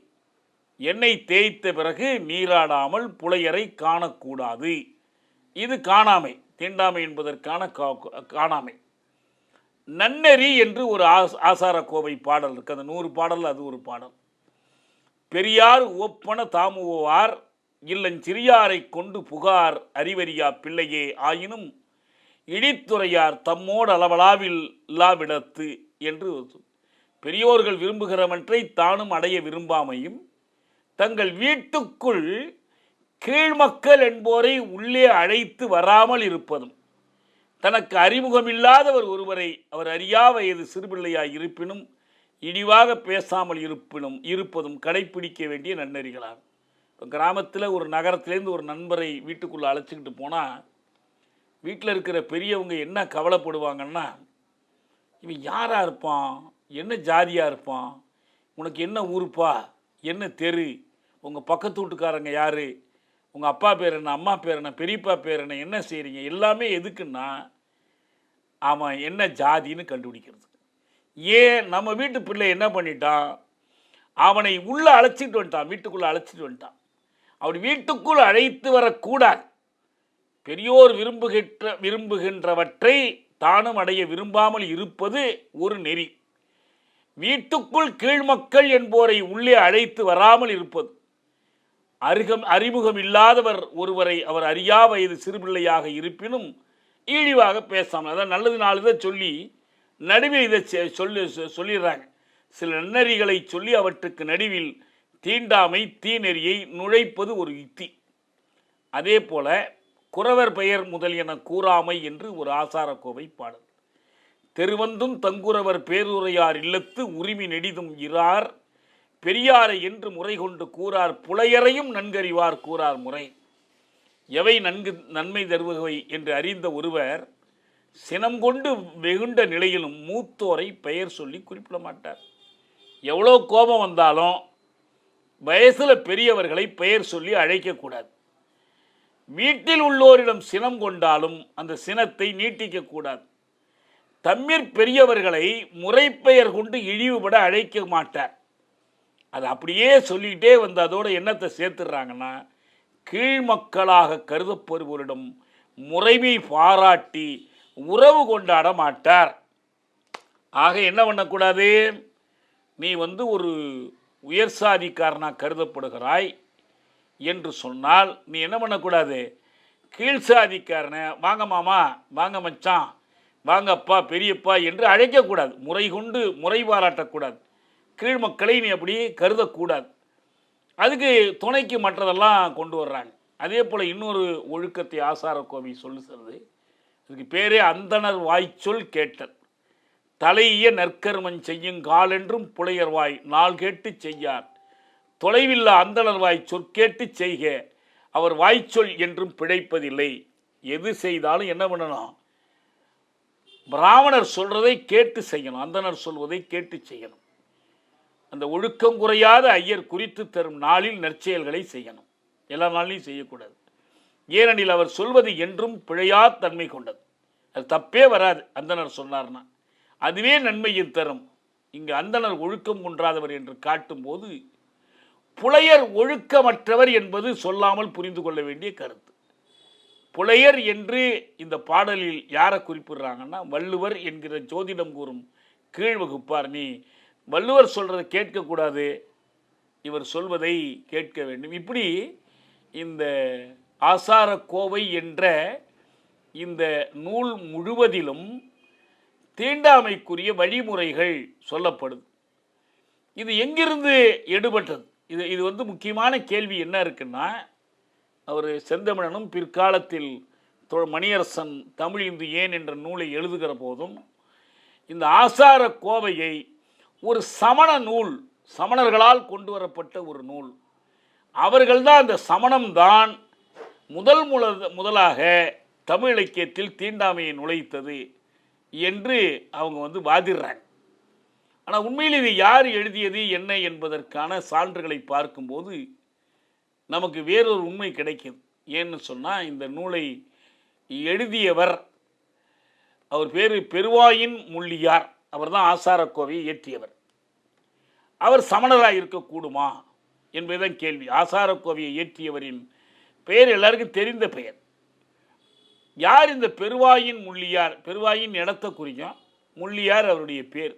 எண்ணெய் தேய்த்த பிறகு நீராடாமல் புலையரை காணக்கூடாது. இது காணாமை, தீண்டாமை என்பதற்கான காணாமை. நன்னெறி என்று ஒரு ஆசாரக்கோவை பாடல் இருக்குது. அந்த 100 பாடல் அது ஒரு பாடல். பெரியார் ஒப்பன தாமுவார் இல்லஞ்சிறியாரை கொண்டு புகார் அறிவறியா பிள்ளையே ஆயினும் இடித்துறையார் தம்மோடு அளவலாவில் இல்லாவிடத்து என்று பெரியோர்கள் விரும்புகிறவற்றை தானும் அடைய விரும்பாமையும் தங்கள் வீட்டுக்குள் கீழ்மக்கள் என்போரை உள்ளே அழைத்து வராமல் இருப்பதும் தனக்கு அறிமுகமில்லாதவர் ஒருவரை அவர் அறியா வயது சிறுபிள்ளையாய் இருப்பினும் இழிவாக பேசாமல் இருப்பதும் கடைப்பிடிக்க வேண்டிய நன்னெறிகளாகும். இப்போ கிராமத்தில் ஒரு நகரத்திலேருந்து ஒரு நண்பரை வீட்டுக்குள்ளே அழைச்சிக்கிட்டு போனால் வீட்டில் இருக்கிற பெரியவங்க என்ன கவலைப்படுவாங்கன்னா, இவன் யாராக இருப்பான், என்ன ஜாதியாக இருப்பான், உனக்கு என்ன ஊருப்பா, என்ன தெரு, உங்கள் பக்கத்து வீட்டுக்காரங்க யார், உங்கள் அப்பா பேர் என்ன, அம்மா பேர் என்ன, பெரியப்பா பேர் என்ன செய்கிறீங்க, எல்லாமே எதுக்குன்னா அவன் என்ன ஜாதின்னு கண்டுபிடிக்கிறது. ஏன் நம்ம வீட்டு பிள்ளை என்ன பண்ணிட்டான், அவனை உள்ளே அழைச்சிட்டு வந்துட்டான், வீட்டுக்குள்ளே அழைச்சிட்டு வந்துட்டான். அப்படி வீட்டுக்குள் அழைத்து வரக்கூடாது. பெரியோர் விரும்புகின்றவற்றை தானும் அடைய விரும்பாமல் இருப்பது ஒரு நெறி. வீட்டுக்குள் கீழ்மக்கள் என்போரை உள்ளே அழைத்து வராமல் இருப்பது, அறிமுகம் இல்லாதவர் ஒருவரை அவர் அறியா வயது சிறுபிள்ளையாக இருப்பினும் இழிவாக பேசாமல், அதான் நல்லது நாளுதை சொல்லி நடுவில் இதை சொல்லிடுறாங்க. சில நன்னெறிகளை சொல்லி அவற்றுக்கு நடுவில் தீண்டாமை தீநெறியை நுழைப்பது ஒரு யுக்தி. அதே போல குறவர் பெயர் முதலியன கூறாமை என்று ஒரு ஆசாரக்கோவை பாடல். தெருவந்தும் தங்குறவர் பேருரையார் இல்லத்து உரிமை நெடிதும் இரார் பெரியாரை என்று முறை கொண்டு கூறார் புலையரையும் நன்கறிவார் கூறார் முறை. எவை நன்மை தருவவை என்று அறிந்த ஒருவர் சினம் கொண்டு வெகுண்ட நிலையிலும் மூத்தோரை பெயர் சொல்லி குறிப்பிட மாட்டார். எவ்வளோ கோபம் வந்தாலும் வயசில் பெரியவர்களை பெயர் சொல்லி அழைக்கக்கூடாது. வீட்டில் உள்ளோரிடம் சினம் கொண்டாலும் அந்த சினத்தை நீட்டிக்கக்கூடாது. தம்மிற் பெரியவர்களை முறைப்பெயர் கொண்டு இழிவுபட அழைக்க மாட்டார். அது அப்படியே சொல்லிக்கிட்டே வந்து அதோட எண்ணத்தை சேர்த்துடுறாங்கன்னா, கீழ்மக்களாக கருதப்படுவோரிடம் முறைமை பாராட்டி உறவு கொண்டாட மாட்டார். ஆக என்ன பண்ணக்கூடாது, நீ ஒரு உயர் சாதிக்காரனாக கருதப்படுகிறாய் என்று சொன்னால் நீ என்ன பண்ணக்கூடாது, கீழ் சாதிக்காரனை வாங்க மாமா, வாங்க மச்சான், வாங்கப்பா, பெரியப்பா என்று அழைக்கக்கூடாது. முறை கொண்டு முறை பாராட்டக்கூடாது. கீழ்மக்களை நீ அப்படி கருதக்கூடாது. அதுக்கு துணைக்கு மற்றதெல்லாம் கொண்டு வர்றாங்க. அதே போல் இன்னொரு ஒழுக்கத்தை ஆசாரக்கோவை சொல்லுகிறது. அதுக்கு பேரே அந்தனர் வாய்ச்சொல் கேட்டல். தலையிய நற்கர்மம் செய்யும் காலென்றும் புலையர்வாய் நாள் கேட்டு செய்யார், தொலைவில்லா அந்தனர் வாய் சொற்கேட்டு செய்க, அவர் வாய்ச்சொல் என்றும் பிழைப்பதில்லை. எது செய்தாலும் என்ன பண்ணணும், பிராமணர் சொல்றதை கேட்டு செய்யணும், அந்தணர் சொல்வதை கேட்டு செய்யணும். அந்த ஒழுக்கம் குறையாத ஐயர் குறித்து தரும் நாளில் நற்செயல்களை செய்யணும், எல்லா நாளிலையும் செய்யக்கூடாது. ஏனெனில் அவர் சொல்வது என்றும் பிழையா தன்மை கொண்டது, அது தப்பே வராது. அந்தணர் சொன்னார்னா அதுவே நன்மையின் தரும். இங்கு அந்தணர் ஒழுக்கம் குன்றாதவர் என்று காட்டும் போது புலையர் ஒழுக்கமற்றவர் என்பது சொல்லாமல் புரிந்து கொள்ள வேண்டிய கருத்து. புலையர் என்று இந்த பாடலில் யாரை குறிப்பிடுறாங்கன்னா, வள்ளுவர் என்கிற ஜோதிடம் கூறும் கீழ்வகுப்பார். நீ வள்ளுவர் சொல்றதை கேட்கக்கூடாது, இவர் சொல்வதை கேட்க வேண்டும். இப்படி இந்த ஆசார கோவை என்ற இந்த நூல் முழுவதிலும் தீண்டாமைக்குரிய வழிமுறைகள் சொல்லப்படுது. இது எங்கிருந்து எடுபட்டது? இது வந்து முக்கியமான கேள்வி என்ன இருக்குன்னா, அவர் செந்தமிழனும் பிற்காலத்தில் மணியரசன் தமிழ் இந்து ஏன் என்ற நூலை எழுதுகிற போதும் இந்த ஆசார கோவையை ஒரு சமண நூல், சமணர்களால் கொண்டு வரப்பட்ட ஒரு நூல், அவர்கள்தான் அந்த சமணம்தான் முதலாக தமிழ் இலக்கியத்தில் தீண்டாமையை நுழைத்தது என்று அவங்க வந்து வாதிடுறாங்க. ஆனால் உண்மையில் இது யார் எழுதியது என்ன என்பதற்கான சான்றுகளை பார்க்கும்போது நமக்கு வேறொரு உண்மை கிடைக்குது. ஏன்னு சொன்னால், இந்த நூலை எழுதியவர், அவர் பேர் பெருவாயின் முள்ளியார், அவர் தான் ஆசாரக்கோவையை இயற்றியவர். அவர் சமணராக இருக்கக்கூடுமா என்பதுதான் கேள்வி. ஆசாரக்கோவையை இயற்றியவரின் பெயர் எல்லாருக்கும் தெரிந்த பெயர். யார் இந்த பெருவாயின் முள்ளியார்? பெருவாயின் இடத்தை குறிக்கும், முள்ளியார் அவருடைய பேர்.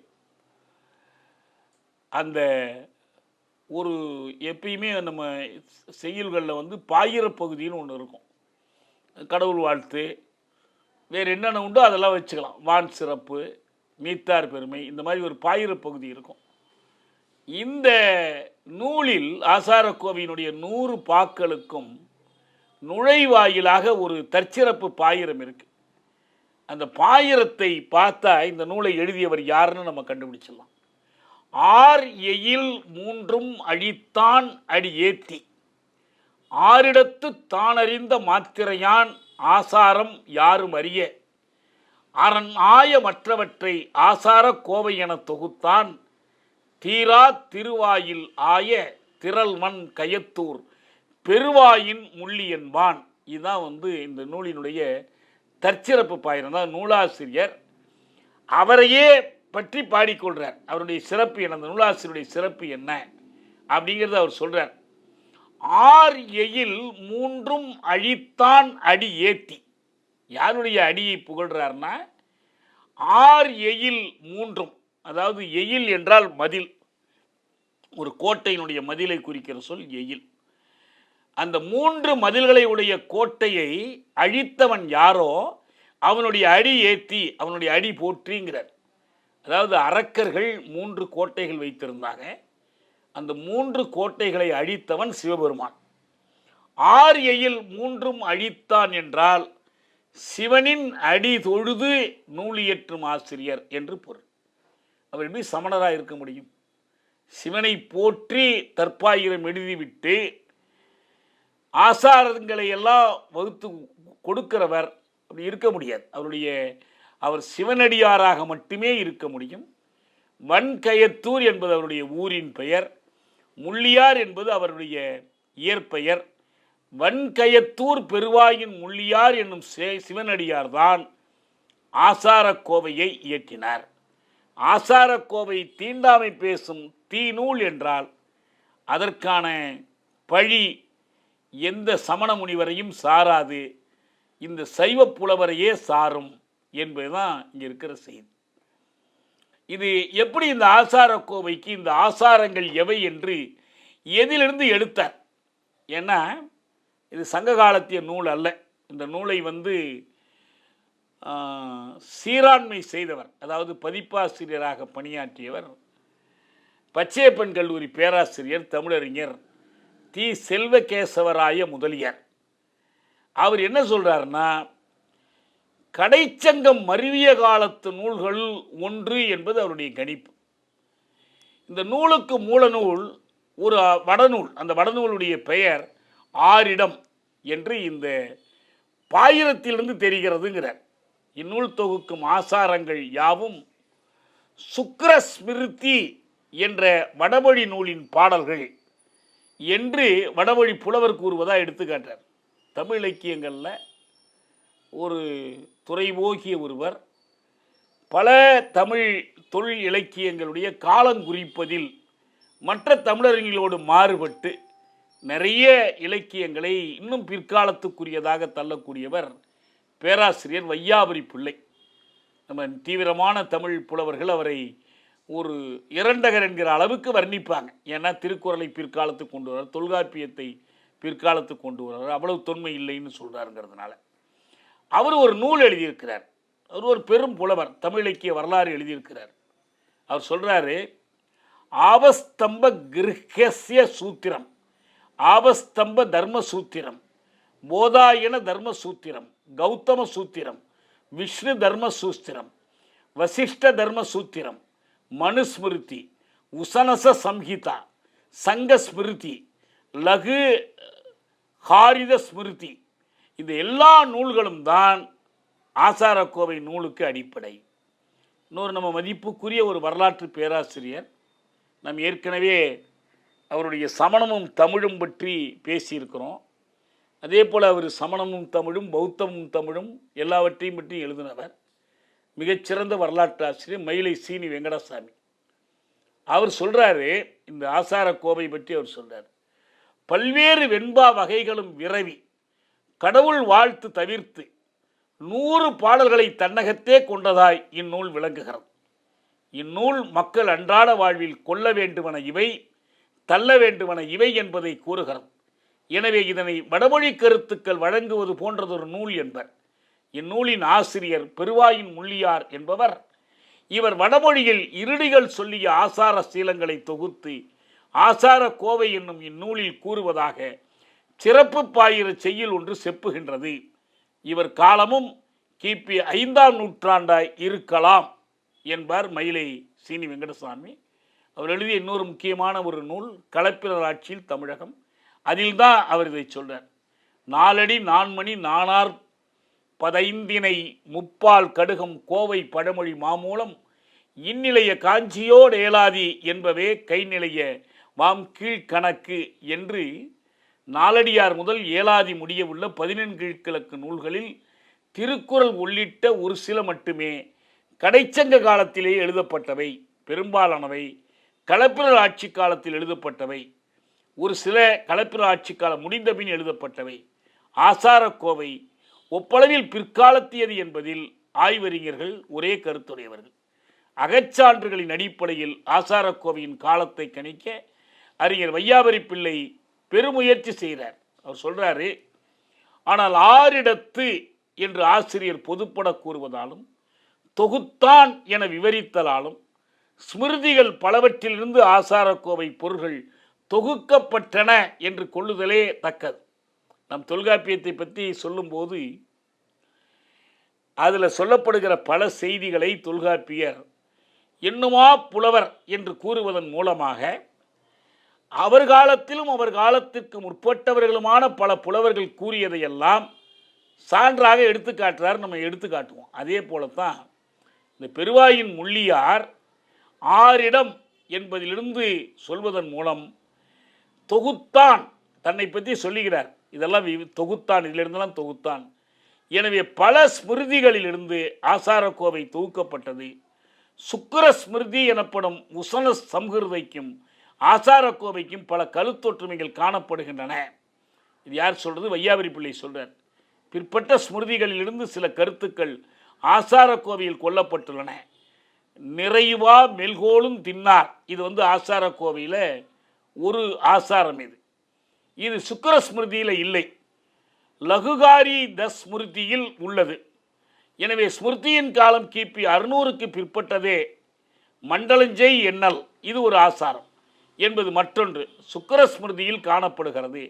அந்த ஒரு எப்பயுமே நம்ம செய்யுள்களில் வந்து பாயிர பகுதின்னு ஒன்று இருக்கும். கடவுள் வாழ்த்து, வேறு என்னென்ன உண்டோ அதெல்லாம் வச்சுக்கலாம். வான் சிறப்பு, மீத்தார் பெருமை, இந்த மாதிரி ஒரு பாயிர பகுதி இருக்கும். இந்த நூலில் ஆசாரக்கோவையினுடைய 100 பாக்களுக்கும் நுழைவாயிலாக ஒரு தற்சிறப்பு பாயிரம் இருக்கு. அந்த பாயிரத்தை பார்த்தா இந்த நூலை எழுதியவர் யாருன்னு நம்ம கண்டுபிடிச்சிடலாம். ஆர் எயில் மூன்றும் அழித்தான் அடி ஏத்தி, ஆரிடத்து தானறிந்த மாத்திரையான் ஆசாரம் யாரும் அறிய, அரண் ஆய மற்றவற்றை ஆசார கோவை என தொகுத்தான், தீரா திருவாயில் ஆய திரள்மண் கயத்தூர் பெருவாயின் முள்ளியன்பான். இதுதான் வந்து இந்த நூலினுடைய தற்சிறப்பு பாயிரம். தான் நூலாசிரியர் அவரையே பற்றி பாடிக்கொள்கிறார். அவருடைய சிறப்பு என்ன, அந்த நூலாசிரியருடைய சிறப்பு என்ன அப்படிங்கிறத அவர் சொல்கிறார். ஆர் எயில் மூன்றும் அழித்தான் அடி ஏத்தி. யாருடைய அடியை புகழ்கிறார்னா, ஆர் எயில் மூன்றும், அதாவது எயில் என்றால் மதில், ஒரு கோட்டையினுடைய மதிலை குறிக்கிற சொல் எயில். அந்த 3 மதில்களை உடைய கோட்டையை அழித்தவன் யாரோ அவனுடைய அடி ஏத்தி, அவனுடைய அடி போற்றிங்கிறார். அதாவது அரக்கர்கள் 3 கோட்டைகள் வைத்திருந்தாங்க. அந்த 3 கோட்டைகளை அழித்தவன் சிவபெருமான். ஆர் எயில் மூன்றும் அழித்தான் என்றால் சிவனின் அடி தொழுது நூலியற்றும் ஆசிரியர் என்று பொருள். அவர் எப்படி சமணராக இருக்க முடியும்? சிவனை போற்றி தற்பாயிரம் எழுதிவிட்டு ஆசாரங்களை எல்லாம் வகுத்து கொடுக்கிறவர் அப்படி இருக்க முடியாது. அவர் சிவனடியாராக மட்டுமே இருக்க முடியும். வன்கயத்தூர் என்பது அவருடைய ஊரின் பெயர், முள்ளியார் என்பது அவருடைய இயற்பெயர். வன்கயத்தூர் பெருவாயின் முள்ளியார் என்னும் சிவனடியார்தான் ஆசாரக்கோவையை இயற்றினார். ஆசாரக்கோவை தீண்டாமை பேசும் தீநூல் என்றால் அதற்கான பழி எந்த சமண முனிவரையும் சாராது, இந்த சைவ புலவரையே சாரும் என்பதுதான் இங்கே இருக்கிற செய்தி. இது எப்படி இந்த ஆசாரக்கோவைக்கு இந்த ஆசாரங்கள் எவை என்று எதிலிருந்து எடுத்தார்? ஏன்னா இது சங்க காலத்திய நூல் அல்ல. இந்த நூலை வந்து சீராண்மை செய்தவர், அதாவது பதிப்பாசிரியராக பணியாற்றியவர் பச்சையப்பன் கல்லூரி பேராசிரியர் தமிழறிஞர் தி செல்வகேசவராய முதலியார். அவர் என்ன சொல்றாருன்னா, கடைச்சங்கம் மருவிய காலத்து நூல்கள் ஒன்று என்பது அவருடைய கணிப்பு. இந்த நூலுக்கு மூலநூல் ஒரு வடநூல், அந்த வடநூலுடைய பெயர் ஆரிடம் என்று இந்த பாயிரத்திலிருந்து தெரிகிறதுங்கிறார். இந்நூல் தொகுக்கும் ஆசாரங்கள் யாவும் சுக்கிர ஸ்மிருதி என்ற வடமொழி நூலின் பாடல்கள் என்று வடமொழி புலவர் கூறுவதாக எடுத்துக்காட்டார். தமிழ் இலக்கியங்களில் ஒரு துறைபோகிய ஒருவர் பல தமிழ் தொழில் இலக்கியங்களுடைய காலங்குறிப்பதில் மற்ற தமிழறிஞர்களோடு மாறுபட்டு நிறைய இலக்கியங்களை இன்னும் பிற்காலத்துக்குரியதாக தள்ளக்கூடியவர் பேராசிரியர் வையாபுரி பிள்ளை. நம்ம தீவிரமான தமிழ் புலவர்கள் அவரை ஒரு இரண்டகர் என்கிற அளவுக்கு வர்ணிப்பாங்க. ஏன்னா திருக்குறளை பிற்காலத்துக்கு கொண்டு வர்றார், தொல்காப்பியத்தை பிற்காலத்துக்கு கொண்டு வர்றார், அவ்வளவு தொன்மை இல்லைன்னு சொல்கிறாருங்கிறதுனால அவர் ஒரு நூல் எழுதியிருக்கிறார். அவர் ஒரு பெரும் புலவர், தமிழ் இலக்கிய வரலாறு எழுதியிருக்கிறார். அவர் சொல்கிறாரு, ஆபஸ்தம்ப கிருஹ்யஸ்ய சூத்திரம், ஆபஸ்தம்ப தர்ம சூத்திரம், போதாயன தர்ம சூத்திரம், கௌதம சூத்திரம், விஷ்ணு தர்ம சூத்திரம், வசிஷ்ட தர்ம சூத்திரம், மனுஸ்மிருதி, உசனச சம்ஹிதா, சங்க ஸ்மிருதி, லகு ஹாரித ஸ்மிருதி, இந்த எல்லா நூல்களும் தான் ஆசாரக்கோவை நூலுக்கு அடிப்படை. இன்னொரு நம்ம மதிப்புக்குரிய ஒரு வரலாற்று பேராசிரியர், நாம் ஏற்கனவே அவருடைய சமணமும் தமிழும் பற்றி பேசியிருக்கிறோம். அதே போல் அவர் சமணமும் தமிழும் பௌத்தமும் தமிழும் எல்லாவற்றையும் பற்றி எழுதினவர். மிகச்சிறந்த வரலாற்று ஆசிரியர் மயிலை சீனி வெங்கடசாமி. அவர் சொல்கிறாரு, இந்த ஆசாரக்கோவை பற்றி அவர் சொல்கிறார், பல்வேறு வெண்பா வகைகளும் விரவி கடவுள் வாழ்த்து தவிர்த்து 100 பாடல்களை தன்னகத்தே கொண்டதாய் இந்நூல் விளங்குகிறது. இந்நூல் மக்கள் அன்றாட வாழ்வில் கொள்ள வேண்டுவன இவை, தள்ள வேண்டுவன இவை என்பதை கூறுகிறது. எனவே இதனை வடமொழி கருத்துக்கள் வழங்குவது போன்றதொரு நூல் என்பர். இந்நூலின் ஆசிரியர் பெருவாயின் முள்ளியார் என்பவர். இவர் வடமொழியில் இருடிகள் சொல்லிய ஆசார சீலங்களை தொகுத்து ஆசார கோவை என்னும் இந்நூலில் கூறுவதாக சிறப்பு பாயிர செய்யுள் ஒன்று செப்புகின்றது. இவர் காலமும் கிபி 5ஆம் நூற்றாண்டாய் இருக்கலாம் என்பார் மயிலை சீனி வெங்கடசாமி. அவர் எழுதிய இன்னொரு முக்கியமான ஒரு நூல் களப்பிரர் ஆட்சியில் தமிழகம். அதில் தான் அவர் இதை சொல்றார். 4 அடி 4 மணி 4 15 முப்பால் கடுகம் கோவை பழமொழி மாமூலம் இந்நிலைய காஞ்சியோடு ஏலாதி என்பவே கைநிலைய வாம் கீழ்கணக்கு என்று 4 அடியார் முதல் ஏலாதி முடிய உள்ள 14 கீழ்கிழக்கு நூல்களில் திருக்குறள் உள்ளிட்ட ஒரு சில மட்டுமே கடைச்சங்க காலத்திலே எழுதப்பட்டவை. பெரும்பாலானவை களப்பிரர் ஆட்சி காலத்தில் எழுதப்பட்டவை. ஒரு சில களப்பிரர் ஆட்சி காலம் முடிந்தபின் எழுதப்பட்டவை. ஆசாரக்கோவை ஒப்பளவில் பிற்காலத்தியது என்பதில் ஆய்வறிஞர்கள் ஒரே கருத்துடையவர்கள். அகச்சான்றுகளின் அடிப்படையில் ஆசாரக்கோவையின் காலத்தை கணிக்க அறிஞர் வையாபுரி பிள்ளை பெருமுயற்சி செய்கிறார். அவர் சொல்றாரு, ஆனால் 6 இடத்து என்று ஆசிரியர் பொதுப்பட கூறுவதாலும் தொகுத்தான் என விவரித்தலாலும் ஸ்மிருதிகள் பலவற்றிலிருந்து ஆசாரக்கோவை பொருள்கள் தொகுக்கப்பட்டன என்று கொள்ளுதலே தக்கது. நம் தொல்காப்பியத்தை பற்றி சொல்லும்போது அதில் சொல்லப்படுகிற பல செய்திகளை தொல்காப்பியர் என்னுமா புலவர் என்று கூறுவதன் மூலமாக அவர் காலத்திலும் அவர் காலத்திற்கு முற்பட்டவர்களுமான பல புலவர்கள் கூறியதையெல்லாம் சான்றாக எடுத்துக்காட்டுறார். நம்ம எடுத்துக்காட்டுவோம். அதே போலத்தான் இந்த பெருவாயின் முள்ளியார் 6 இடம் என்பதிலிருந்து சொல்வதன் மூலம் தொகுத்தான் தன்னை பற்றி சொல்லுகிறார். இதெல்லாம் தொகுத்தான், இதிலிருந்தெல்லாம் தொகுத்தான். எனவே பல ஸ்மிருதிகளிலிருந்து ஆசாரக்கோவை தொகுக்கப்பட்டது. சுக்கிர ஸ்மிருதி எனப்படும் உசன சம்ஹிருதைக்கும் ஆசாரக்கோவைக்கும் பல கருத்தொற்றுமைகள் காணப்படுகின்றன. இது யார் சொல்றது? வையாபுரி பிள்ளை சொல்றார். பிற்பட்ட ஸ்மிருதிகளிலிருந்து சில கருத்துக்கள் ஆசாரக்கோவையில் கொல்லப்பட்டுள்ளன. நிறைவா மெல்கோலும் தின்னார், இது ஆசாரக்கோவையில் ஒரு ஆசாரம். இது சுக்கிர ஸ்மிருதியில் இல்லை, லகுகாரி தஸ்மிருதியில் உள்ளது. எனவே ஸ்மிருதியின் காலம் கிபி 600க்கு பிற்பட்டதே. மண்டலஞ்செய் எண்ணல் இது ஒரு ஆசாரம் என்பது மற்றொன்று சுக்கிர ஸ்மிருதியில் காணப்படுகிறது.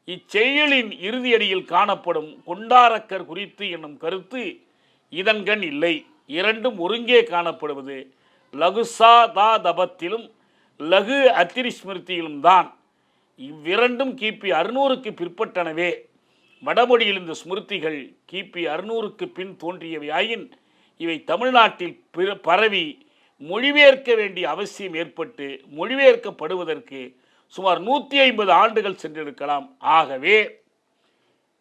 இச்செயலின் இறுதியடியில் காணப்படும் கொண்டாரக்கர் குறித்து என்னும் கருத்து இதன்கண் இல்லை. இரண்டும் ஒருங்கே காணப்படுவது லகுசா தா தபத்திலும் லகு அத்திரி ஸ்மிருதியிலும் தான். இவ்விரண்டும் கிபி 600க்கு பிற்பட்டனவே. வடமொழியில் இந்த ஸ்மிருதிகள் கிபி 600க்கு பின் தோன்றியவையாயின் இவை தமிழ்நாட்டில் பரவி மொழிபெயர்க்க வேண்டிய அவசியம் ஏற்பட்டு மொழிபெயர்க்கப்படுவதற்கு சுமார் 150 ஆண்டுகள் சென்றிருக்கலாம். ஆகவே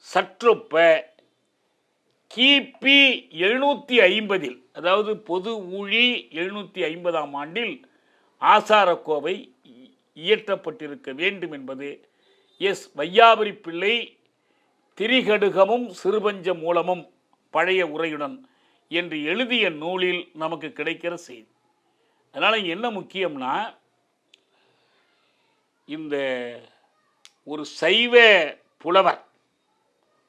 சற்றொப்ப கிபி 750 அதாவது பொது ஊழி 750ஆம் ஆண்டில் ஆசாரக்கோவை இயற்றப்பட்டிருக்க வேண்டும் என்பது எஸ். வையாபுரி பிள்ளை திரிகடுகமும் சிறுபஞ்ச மூலமும் பழைய உரையுடன் என்று எழுதிய நூலில் நமக்கு கிடைக்கிற செய்தி. அதனால் என்ன முக்கியம்னா, இந்த ஒரு சைவ புலவர்,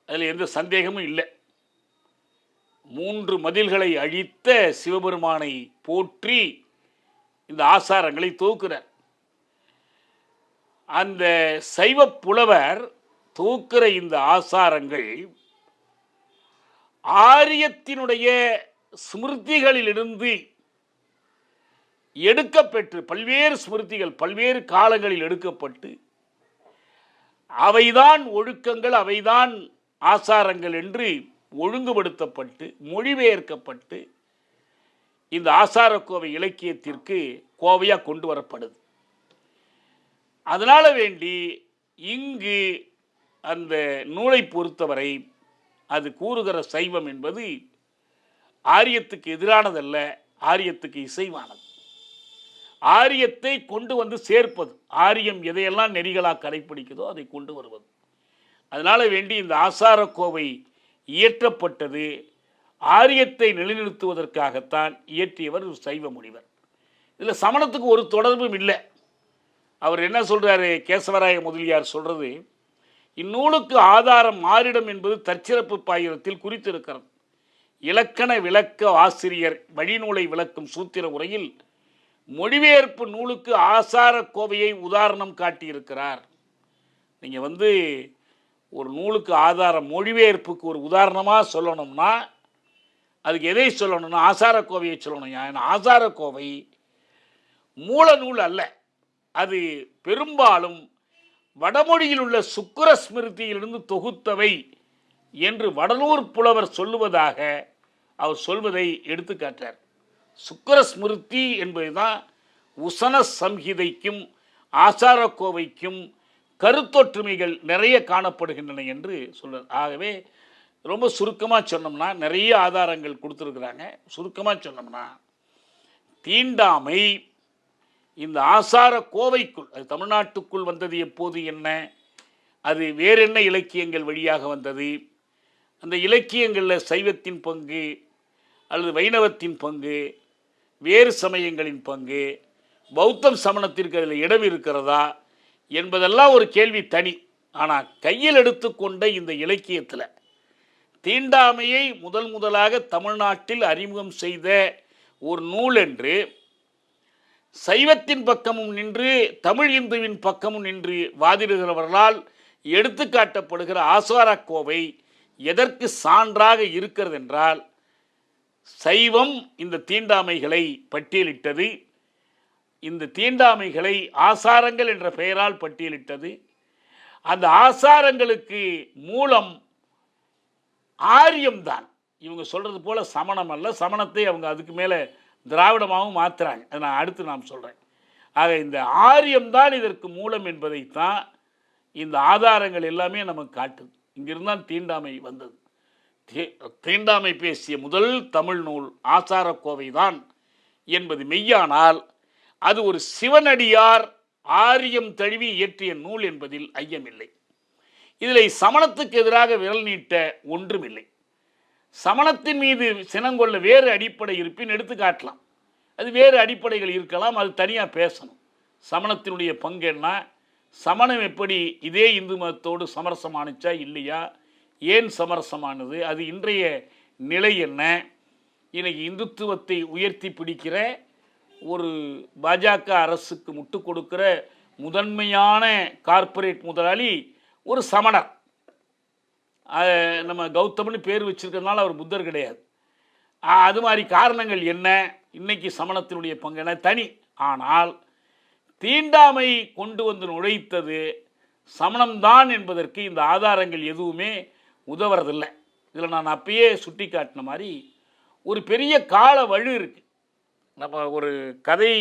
அதில் எந்த சந்தேகமும் இல்லை, 3 மதில்களை அழித்த சிவபெருமானை போற்றி இந்த ஆசாரங்களை தொகுக்கிறார். அந்த சைவ புலவர் தொகுக்கிற இந்த ஆசாரங்கள் ஆரியத்தினுடைய ஸ்மிருதிகளிலிருந்து எடுக்கப்பெற்று, பல்வேறு ஸ்மிருதிகள் பல்வேறு காலங்களில் எடுக்கப்பட்டு அவைதான் ஒழுக்கங்கள், அவைதான் ஆசாரங்கள் என்று ஒழுங்குபடுத்தப்பட்டு மொழிபெயர்க்கப்பட்டு இந்த ஆசாரக்கோவை இலக்கியத்திற்கு கோவையாக கொண்டு வரப்படுது. அதனால் வேண்டி இங்கு அந்த நூலை பொறுத்தவரை அது கூறுகிற சைவம் என்பது ஆரியத்துக்கு எதிரானதல்ல, ஆரியத்துக்கு இசைவானது. ஆரியத்தை கொண்டு வந்து சேர்ப்பது, ஆரியம் எதையெல்லாம் நெறிகளாக கடைப்பிடிக்குதோ அதை கொண்டு வருவது. அதனால் வேண்டி இந்த ஆசாரக்கோவை இயற்றப்பட்டது ஆரியத்தை நிலைநிறுத்துவதற்காகத்தான் இயற்றியவர் சைவ முனிவர். இதில் சமணத்துக்கு ஒரு தொடர்பும் இல்லை. அவர் என்ன சொல்கிறாரு, கேசவராய முதலியார் சொல்கிறது, இந்நூலுக்கு ஆதாரம் மாறிடம் என்பது தற்சிறப்பு பாயிரத்தில் குறித்திருக்கிறது. இலக்கண விளக்க ஆசிரியர் வழிநூலை விளக்கும் சூத்திர உரையில் மொழிபெயர்ப்பு நூலுக்கு ஆசாரக்கோவையை உதாரணம் காட்டியிருக்கிறார். நீங்கள் ஒரு நூலுக்கு ஆதாரம், மொழிபெயர்ப்புக்கு ஒரு உதாரணமாக சொல்லணும்னா அதுக்கு எதை சொல்லணும்னா ஆசாரக்கோவையை சொல்லணும். ஏன்னா ஆசாரக்கோவை மூல நூல் அல்ல, அது பெரும்பாலும் வடமொழியில் உள்ள சுக்கிர ஸ்மிருதியிலிருந்து தொகுத்தவை என்று வடலூர் புலவர் சொல்லுவதாக அவர் சொல்வதை எடுத்துக்காட்டார். சுக்கிர ஸ்மிருதி என்பதுதான் உசன சம்ஹிதைக்கும் ஆசாரக்கோவைக்கும் கருத்தொற்றுமைகள் நிறைய காணப்படுகின்றன என்று சொல்றார். ஆகவே ரொம்ப சுருக்கமாக சொன்னோம்னா, நிறைய ஆதாரங்கள் கொடுத்துருக்குறாங்க. சுருக்கமாக சொன்னோம்னா, தீண்டாமை இந்த ஆசார கோவைக்குள், அது தமிழ்நாட்டுக்குள் வந்தது எப்போது, என்ன அது வேற என்ன இலக்கியங்கள் வழியாக வந்தது, அந்த இலக்கியங்களில் சைவத்தின் பங்கு அல்லது வைணவத்தின் பங்கு, வேறு சமயங்களின் பங்கு, பௌத்தம் சமணத்திற்கு அதில் இடம் இருக்கிறதா என்பதெல்லாம் ஒரு கேள்வி தனி. ஆனால் கையில் எடுத்துக்கொண்ட இந்த இலக்கியத்தில் தீண்டாமையை முதலாக தமிழ்நாட்டில் அறிமுகம் செய்த ஒரு நூல் என்று சைவத்தின் பக்கமும் நின்று தமிழ் இந்துவின் பக்கமும் நின்று வாதிடுகிறவர்களால் எடுத்துக்காட்டப்படுகிற ஆசாரக்கோவை எதற்கு சான்றாக இருக்கிறது என்றால், சைவம் இந்த தீண்டாமைகளை பட்டியலிட்டது, இந்த தீண்டாமைகளை ஆசாரங்கள் என்ற பெயரால் பட்டியலிட்டது. அந்த ஆசாரங்களுக்கு மூலம் ஆரியம்தான். இவங்க சொல்கிறது போல் சமணம் அல்ல, சமணத்தை அவங்க அதுக்கு மேலே திராவிடமாகவும் மாற்றுறாங்க. அதை நான் அடுத்து சொல்கிறேன். ஆக இந்த ஆரியம்தான் இதற்கு மூலம் என்பதைத்தான் இந்த ஆதாரங்கள் எல்லாமே நமக்கு காட்டுது. இங்கிருந்தான் தீண்டாமை வந்தது. தீண்டாமை பேசிய முதல் தமிழ் நூல் ஆசாரக்கோவை தான் என்பது மெய்யானால் அது ஒரு சிவனடியார் ஆரியம் தழுவி இயற்றிய நூல் என்பதில் ஐயமில்லை. இதில் சமணத்துக்கு எதிராக விரல் நீட்ட ஒன்றுமில்லை. சமணத்தின் மீது சினங்கொள்ள வேறு அடிப்படை இருப்பின் எடுத்து காட்டலாம். அது வேறு அடிப்படைகள் இருக்கலாம், அது தனியாக பேசணும். சமணத்தினுடைய பங்கு என்ன, சமணம் எப்படி இதே இந்து மதத்தோடு சமரசமானுச்சா இல்லையா, ஏன் சமரசமானது, அது இன்றைய நிலை என்ன, இன்னைக்கு இந்துத்துவத்தை உயர்த்தி பிடிக்கிற ஒரு பாஜக அரசுக்கு முட்டு கொடுக்கிற முதன்மையான கார்ப்பரேட் முதலாளி ஒரு சமணர். நம்ம கௌதம்னு பேர் வச்சிருக்கிறதுனால அவர் புத்தர் கிடையாது. அது மாதிரி காரணங்கள் என்ன, இன்னைக்கு சமணத்தினுடைய பங்கு என்ன தனி. ஆனால் தீண்டாமை கொண்டு வந்து நுழைத்தது சமணம்தான் என்பதற்கு இந்த ஆதாரங்கள் எதுவுமே உதவுறதில்லை. இதில் நான் அப்பயே சுட்டி காட்டின மாதிரி ஒரு பெரிய கால வழு இருக்குது. நம்ம ஒரு கதை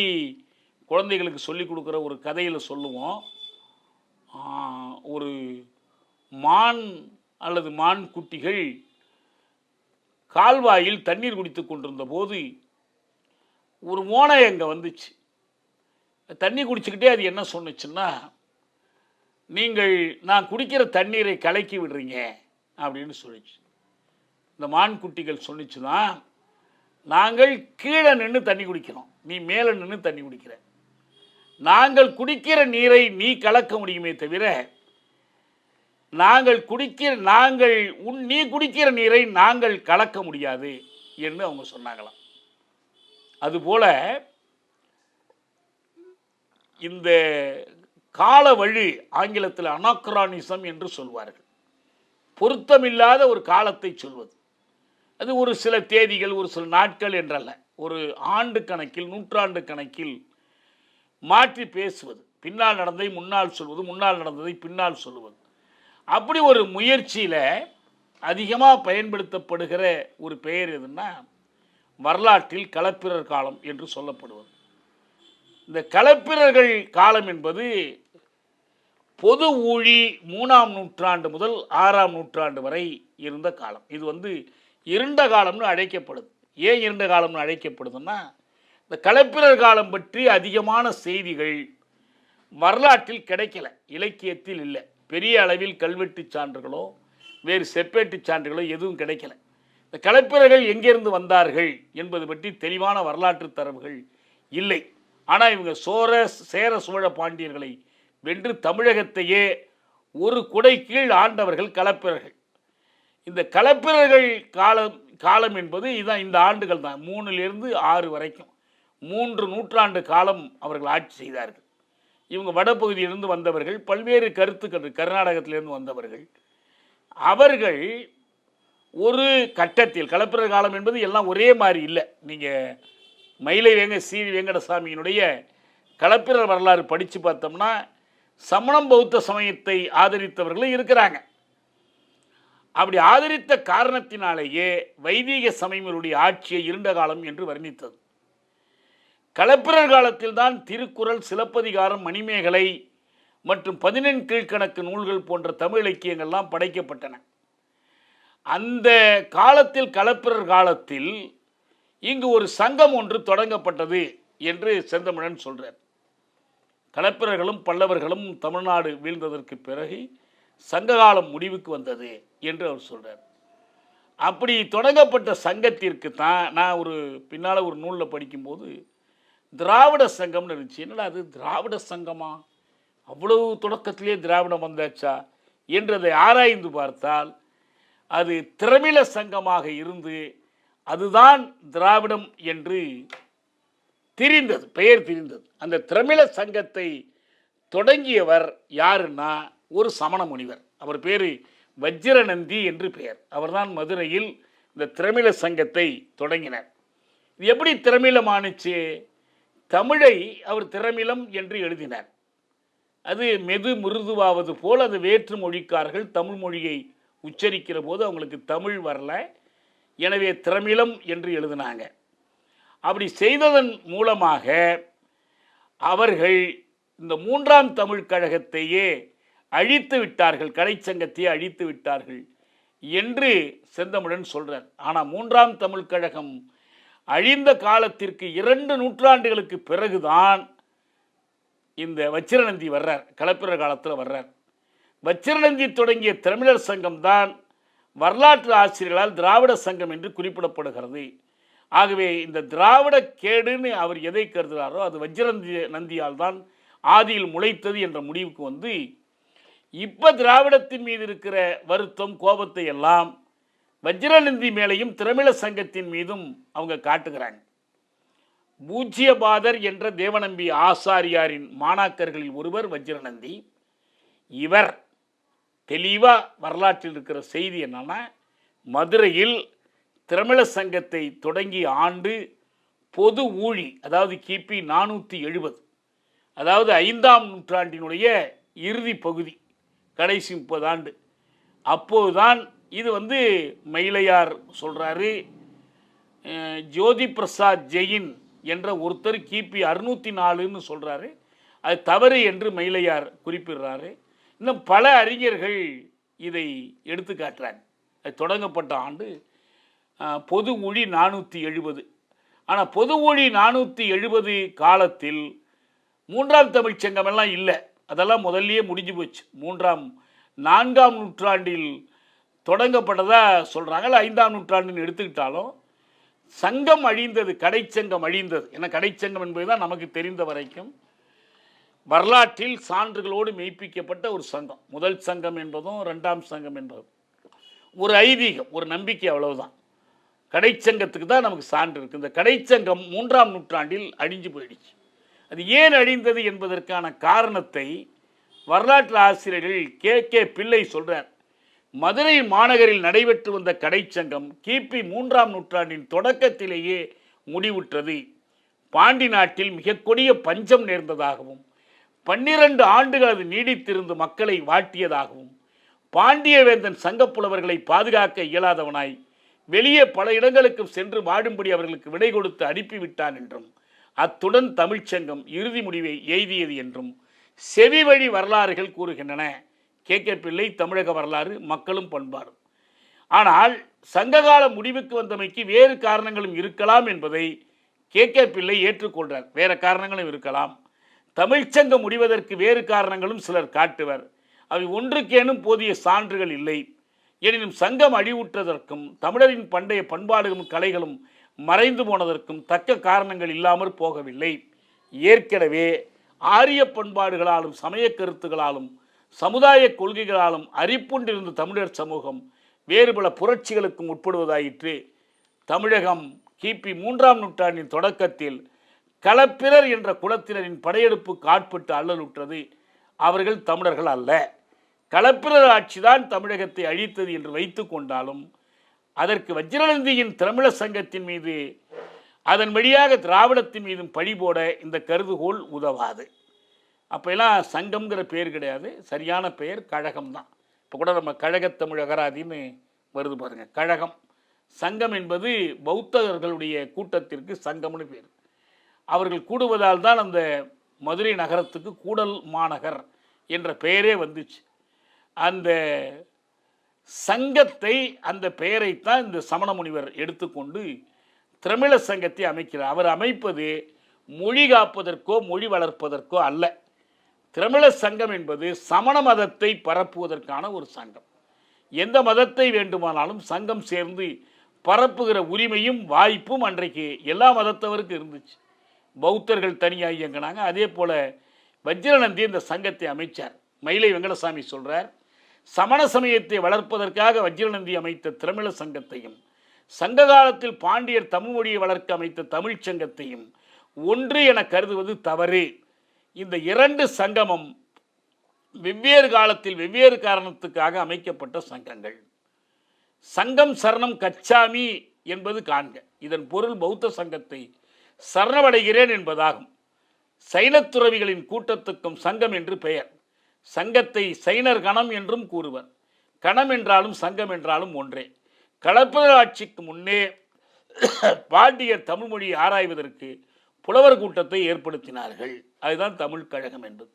குழந்தைகளுக்கு சொல்லிக் கொடுக்குற ஒரு கதையில் சொல்லுவோம், ஒரு மான் அல்லது மான் குட்டிகள் கால்வாயில் தண்ணீர் குடித்து கொண்டிருந்த போது ஒரு ஓனாய் அங்கே வந்துச்சு. தண்ணி குடிச்சுக்கிட்டே அது என்ன சொன்னுச்சுன்னா, நீங்கள் நான் குடிக்கிற தண்ணீரை கலக்கி விடுறீங்க அப்படின்னு சொல்லிச்சு. இந்த மான் குட்டிகள் சொன்னிச்சு தான், நாங்கள் கீழே நின்று தண்ணி குடிக்கிறோம், நீ மேலே நின்று தண்ணி குடிக்கிற. நாங்கள் குடிக்கிற நீரை நீ கலக்க முடியுமே தவிர நீ குடிக்கிற நீரை நாங்கள் கலக்க முடியாது என்று அவங்க சொன்னாங்களாம். அதுபோல இந்த கால வழி ஆங்கிலத்தில் அனாக்ரானிசம் என்று சொல்வார்கள். பொருத்தமில்லாத ஒரு காலத்தை சொல்வது. அது ஒரு சில தேதிகள், ஒரு சில நாட்கள் என்றல்ல, ஒரு ஆண்டு கணக்கில், நூற்றாண்டு கணக்கில் மாற்றி பேசுவது. பின்னால் நடந்ததை முன்னால் சொல்வது, முன்னால் நடந்ததை பின்னால் சொல்வது. அப்படி ஒரு முயற்சியில் அதிகமாக பயன்படுத்தப்படுகிற ஒரு பெயர் எதுன்னா, வரலாற்றில் களப்பிரர் காலம் என்று சொல்லப்படுவது. இந்த களப்பிரர்கள் காலம் என்பது பொது ஊழி 3ஆம் நூற்றாண்டு முதல் 6ஆம் நூற்றாண்டு வரை இருந்த காலம். இது இருண்ட காலம்னு அழைக்கப்படுது. ஏன் இருண்ட காலம்னு அழைக்கப்படுதுன்னா, இந்த களப்பிரர் காலம் பற்றி அதிகமான செய்திகள் வரலாற்றில் கிடைக்கல, இலக்கியத்தில் இல்லை. பெரிய அளவில் கல்வெட்டு சான்றுகளோ வேறு செப்பேட்டு சான்றுகளோ எதுவும் கிடைக்கல. இந்த களப்பிரர்கள் எங்கேருந்து வந்தார்கள் என்பது பற்றி தெளிவான வரலாற்று தரவுகள் இல்லை. ஆனால் இவங்க சேர சோழ பாண்டியர்களை வென்று தமிழகத்தையே ஒரு குடை கீழ் ஆண்டவர்கள் களப்பிரர்கள். இந்த களப்பிரர்கள் காலம் என்பது இதுதான், இந்த ஆண்டுகள் தான், 3லிருந்து 6 வரைக்கும் 3 நூற்றாண்டு காலம் அவர்கள் ஆட்சி செய்தார்கள். இவங்க வடபகுதியிலிருந்து வந்தவர்கள், பல்வேறு கருத்துக்கள், கர்நாடகத்திலிருந்து வந்தவர்கள். அவர்கள் ஒரு கட்டத்தில், களப்பிரர் காலம் என்பது எல்லாம் ஒரே மாதிரி இல்லை. நீங்கள் மயிலை சீவி வெங்கடசாமியினுடைய களப்பிரர் வரலாறு படித்து பார்த்தோம்னா சமணம் பௌத்த சமயத்தை ஆதரித்தவர்களும் இருக்கிறாங்க. அப்படி ஆதரித்த காரணத்தினாலேயே வைதீக சமயங்களுடைய ஆட்சியை இருண்ட காலம் என்று வர்ணித்தது. களப்பிரர் காலத்தில் தான் திருக்குறள், சிலப்பதிகாரம், மணிமேகலை மற்றும் 14 கீழ்கணக்கு நூல்கள் போன்ற தமிழ் இலக்கியங்கள்லாம் படைக்கப்பட்டன. அந்த காலத்தில், களப்பிரர் காலத்தில் இங்கு ஒரு சங்கம் ஒன்று தொடங்கப்பட்டது என்று செந்தமிழன் சொல்கிறார். களப்பிரர்களும் பல்லவர்களும் தமிழ்நாடு வீழ்ந்ததற்கு பிறகு சங்ககாலம் முடிவுக்கு வந்தது என்று அவர் சொல்கிறார். அப்படி தொடங்கப்பட்ட சங்கத்திற்கு தான் நான் பின்னால் ஒரு நூலில் படிக்கும்போது திராவிட சங்கம்னு இருந்துச்சு. என்னடா அது திராவிட சங்கமா, அவ்வளவு தொடக்கத்திலே திராவிடம் வந்தாச்சா என்று அதை ஆராய்ந்து பார்த்தால் அது திரமிழ சங்கமாக இருந்து அதுதான் திராவிடம் என்று தெரிந்தது, பெயர் தெரிந்தது. அந்த திரமிழ சங்கத்தை தொடங்கியவர் யாருன்னா ஒரு சமண முனிவர். அவர் பேர் வஜ்ரநந்தி என்று பெயர். அவர்தான் மதுரையில் இந்த திரமிழ சங்கத்தை தொடங்கினார். இது எப்படி திரமிழமானுச்சு? தமிழை அவர் திரமிழம் என்று எழுதினார். அது மெது மிருதுவாவது போல் அது வேற்று மொழிக்காரர்கள் தமிழ் மொழியை உச்சரிக்கிற போது அவங்களுக்கு தமிழ் வரல, எனவே திரமிழம் என்று எழுதினாங்க. அப்படி செய்ததன் மூலமாக அவர்கள் இந்த 3ஆம் தமிழ் கழகத்தையே அழித்து விட்டார்கள், கலைச்சங்கத்தையே அழித்து விட்டார்கள் என்று செந்தமிழன் சொல்கிறார். ஆனால் 3ஆம் தமிழ் கழகம் அழிந்த காலத்திற்கு 2 நூற்றாண்டுகளுக்கு பிறகுதான் இந்த வச்சிரநந்தி வர்றார், களப்பிரர் காலத்தில் வர்றார். வச்சிரநந்தி தொடங்கிய திரமிழர் சங்கம் தான் வரலாற்று ஆசிரியர்களால் திராவிட சங்கம் என்று குறிப்பிடப்படுகிறது. ஆகவே இந்த திராவிட கேடுன்னு அவர் எதை கருதுகிறாரோ அது வஜ்ரநந்தியால் தான் ஆதியில் முளைத்தது என்ற முடிவுக்கு வந்து இப்போ திராவிடத்தின் மீது இருக்கிற வருத்தம், கோபத்தை எல்லாம் வஜ்ரநந்தி மேலையும் திரமிழ சங்கத்தின் மீதும் அவங்க காட்டுகிறாங்க. பூஜ்யபாதர் என்ற தேவநம்பி ஆசாரியாரின் மாணாக்கர்களில் ஒருவர் வஜ்ரநந்தி. இவர் தெளிவாக வரலாற்றில் இருக்கிற செய்தி என்னன்னா, மதுரையில் திரமிழ சங்கத்தை தொடங்கிய ஆண்டு பொது ஊழி, அதாவது கிபி 470, அதாவது 5ஆம் நூற்றாண்டினுடைய இறுதி பகுதி, கடைசி 30 ஆண்டு. அப்போதுதான் இது மயிலையார் சொல்கிறாரு. ஜோதி பிரசாத் ஜெயின் என்ற ஒருத்தர் கிபி 604ன்னு சொல்கிறாரு. அது தவறு என்று மயிலையார் குறிப்பிடுறாரு. இன்னும் பல அறிஞர்கள் இதை எடுத்து காட்டுறாங்க. அது தொடங்கப்பட்ட ஆண்டு பொது ஊழி 470. ஆனால் பொது ஊழி 470 காலத்தில் 3ஆம் தமிழ்ச்சங்கமெல்லாம் இல்லை. அதெல்லாம் முதல்லயே முடிஞ்சு போச்சு. 4ஆம் நூற்றாண்டில் தொடங்கப்பட்டதாக சொல்கிறாங்க. 5ஆம் நூற்றாண்டுன்னு எடுத்துக்கிட்டாலும் சங்கம் அழிந்தது, கடைச்சங்கம் அழிந்தது. ஏன்னா கடைச்சங்கம் என்பது தான் நமக்கு தெரிந்த வரைக்கும் வரலாற்றில் சான்றுகளோடு மெய்ப்பிக்கப்பட்ட ஒரு சங்கம். முதல் சங்கம் என்பதும் 2ஆம் சங்கம் என்பதும் ஒரு ஐதீகம், ஒரு நம்பிக்கை, அவ்வளவுதான். கடைச்சங்கத்துக்கு தான் நமக்கு சான்று இருக்குது. இந்த கடைச்சங்கம் 3ஆம் நூற்றாண்டில் அழிஞ்சு போயிடுச்சு. அது ஏன் அழிந்தது என்பதற்கான காரணத்தை வரலாற்று ஆசிரியர்கள் கே பிள்ளை சொல்கிறார். மதுரை மாநகரில் நடைபெற்று வந்த கடைச்சங்கம் கிபி 3ஆம் நூற்றாண்டின் தொடக்கத்திலேயே முடிவுற்றது. பாண்டி நாட்டில் மிக கொடிய பஞ்சம் நேர்ந்ததாகவும் 12 ஆண்டுகள் அது நீடித்திருந்து மக்களை வாட்டியதாகவும் பாண்டியவேந்தன் சங்கப்புலவர்களை பாதுகாக்க இயலாதவனாய் வெளியே பல இடங்களுக்கும் சென்று வாடும்படி அவர்களுக்கு விடை கொடுத்து அனுப்பிவிட்டான் என்றும் அத்துடன் தமிழ்ச்சங்கம் இறுதி முடிவை எய்தியது என்றும் செவி வழி வரலாறுகள் கூறுகின்றன. கே பிள்ளை, தமிழக வரலாறு, மக்களும் பண்பாடும். ஆனால் சங்ககால முடிவுக்கு வந்தமைக்கு வேறு காரணங்களும் இருக்கலாம் என்பதை கே பிள்ளை ஏற்றுக்கொள்கிறார். வேறு காரணங்களும் இருக்கலாம். தமிழ்ச்சங்கம் முடிவதற்கு வேறு காரணங்களும் சிலர் காட்டுவர். அவை ஒன்றுக்கேனும் போதிய சான்றுகள் இல்லை. எனினும் சங்கம் அழிவுற்றதற்கும் தமிழரின் பண்டைய பண்பாடுகளும் கலைகளும் மறைந்து போனதற்கும் தக்க காரணங்கள் இல்லாமல் போகவில்லை. ஏற்கனவே ஆரிய பண்பாடுகளாலும் சமய கருத்துகளாலும் சமுதாய கொள்கைகளாலும் அரிப்புண்டிருந்த தமிழர் சமூகம் வேறு பல புரட்சிகளுக்கும் உட்படுவதாயிற்று. தமிழகம் கிபி 3ஆம் நூற்றாண்டின் தொடக்கத்தில் களப்பிரர் என்ற குலத்தினரின் படையெடுப்புக்கு ஆட்பட்டு அல்லலுற்றது. அவர்கள் தமிழர்கள் அல்ல. களப்பிரர் ஆட்சிதான் தமிழகத்தை அழித்தது என்று வைத்து கொண்டாலும் அதற்கு வஜ்ரநந்தியின் தமிழ சங்கத்தின் மீது அதன் வழியாக திராவிடத்தின் மீதும் பழி போட இந்த கருதுகோள் உதவாது. அப்போல்லாம் சங்கம்ங்கிற பேர் கிடையாது, சரியான பெயர் கழகம் தான். இப்போ கூட நம்ம கழகத்தமிழ் அகராதின்னு வருது பாருங்கள். கழகம். சங்கம் என்பது பௌத்தர்களுடைய கூட்டத்திற்கு சங்கம்னு பேர். அவர்கள் கூடுவதால் தான் அந்த மதுரை நகரத்துக்கு கூடல் மாநகர் என்ற பெயரே வந்துச்சு. அந்த சங்கத்தை, அந்த பெயரைத்தான் இந்த சமண முனிவர் எடுத்துக்கொண்டு திரமிழ சங்கத்தை அமைக்கிறார். அவர் அமைப்பது மொழி காப்பதற்கோ மொழி வளர்ப்பதற்கோ அல்ல. திரமிழ சங்கம் என்பது சமண மதத்தை பரப்புவதற்கான ஒரு சங்கம். எந்த மதத்தை வேண்டுமானாலும் சங்கம் சேர்ந்து பரப்புகிற உரிமையும் வாய்ப்பும் அன்றைக்கு எல்லா மதத்தவருக்கும் இருந்துச்சு. பௌத்தர்கள் தனியாக இயங்கினாங்க. அதே போல் வஜ்ரநந்தி இந்த சங்கத்தை அமைச்சார். மயிலை வெங்கடசாமி சொல்கிறார், சமண சமயத்தை வளர்ப்பதற்காக வஜ்ரநந்தி அமைத்த திரமிழ சங்கத்தையும் சங்க காலத்தில் பாண்டியர் தமிழ் மொழியை வளர்க்க அமைத்த தமிழ்ச் சங்கத்தையும் ஒன்று என கருதுவது தவறு. இந்த இரண்டு சங்கமும் வெவ்வேறு காலத்தில் வெவ்வேறு காரணத்துக்காக அமைக்கப்பட்ட சங்கங்கள். சங்கம் சரணம் கச்சாமி என்பது காண்க. இதன் பொருள் பௌத்த சங்கத்தை சரணமடைகிறேன் என்பதாகும். சைனத்துறவிகளின் கூட்டத்துக்கும் சங்கம் என்று பெயர். சங்கத்தை சைனர் கணம் என்றும் கூறுவர். கணம் என்றாலும் சங்கம் என்றாலும் ஒன்றே. களப்பிரர் ஆட்சிக்கு முன்னே பாண்டியர் தமிழ் மொழியை ஆராய்வதற்கு புலவர் கூட்டத்தை ஏற்படுத்தினார்கள். அதுதான் தமிழ் கழகம் என்பது.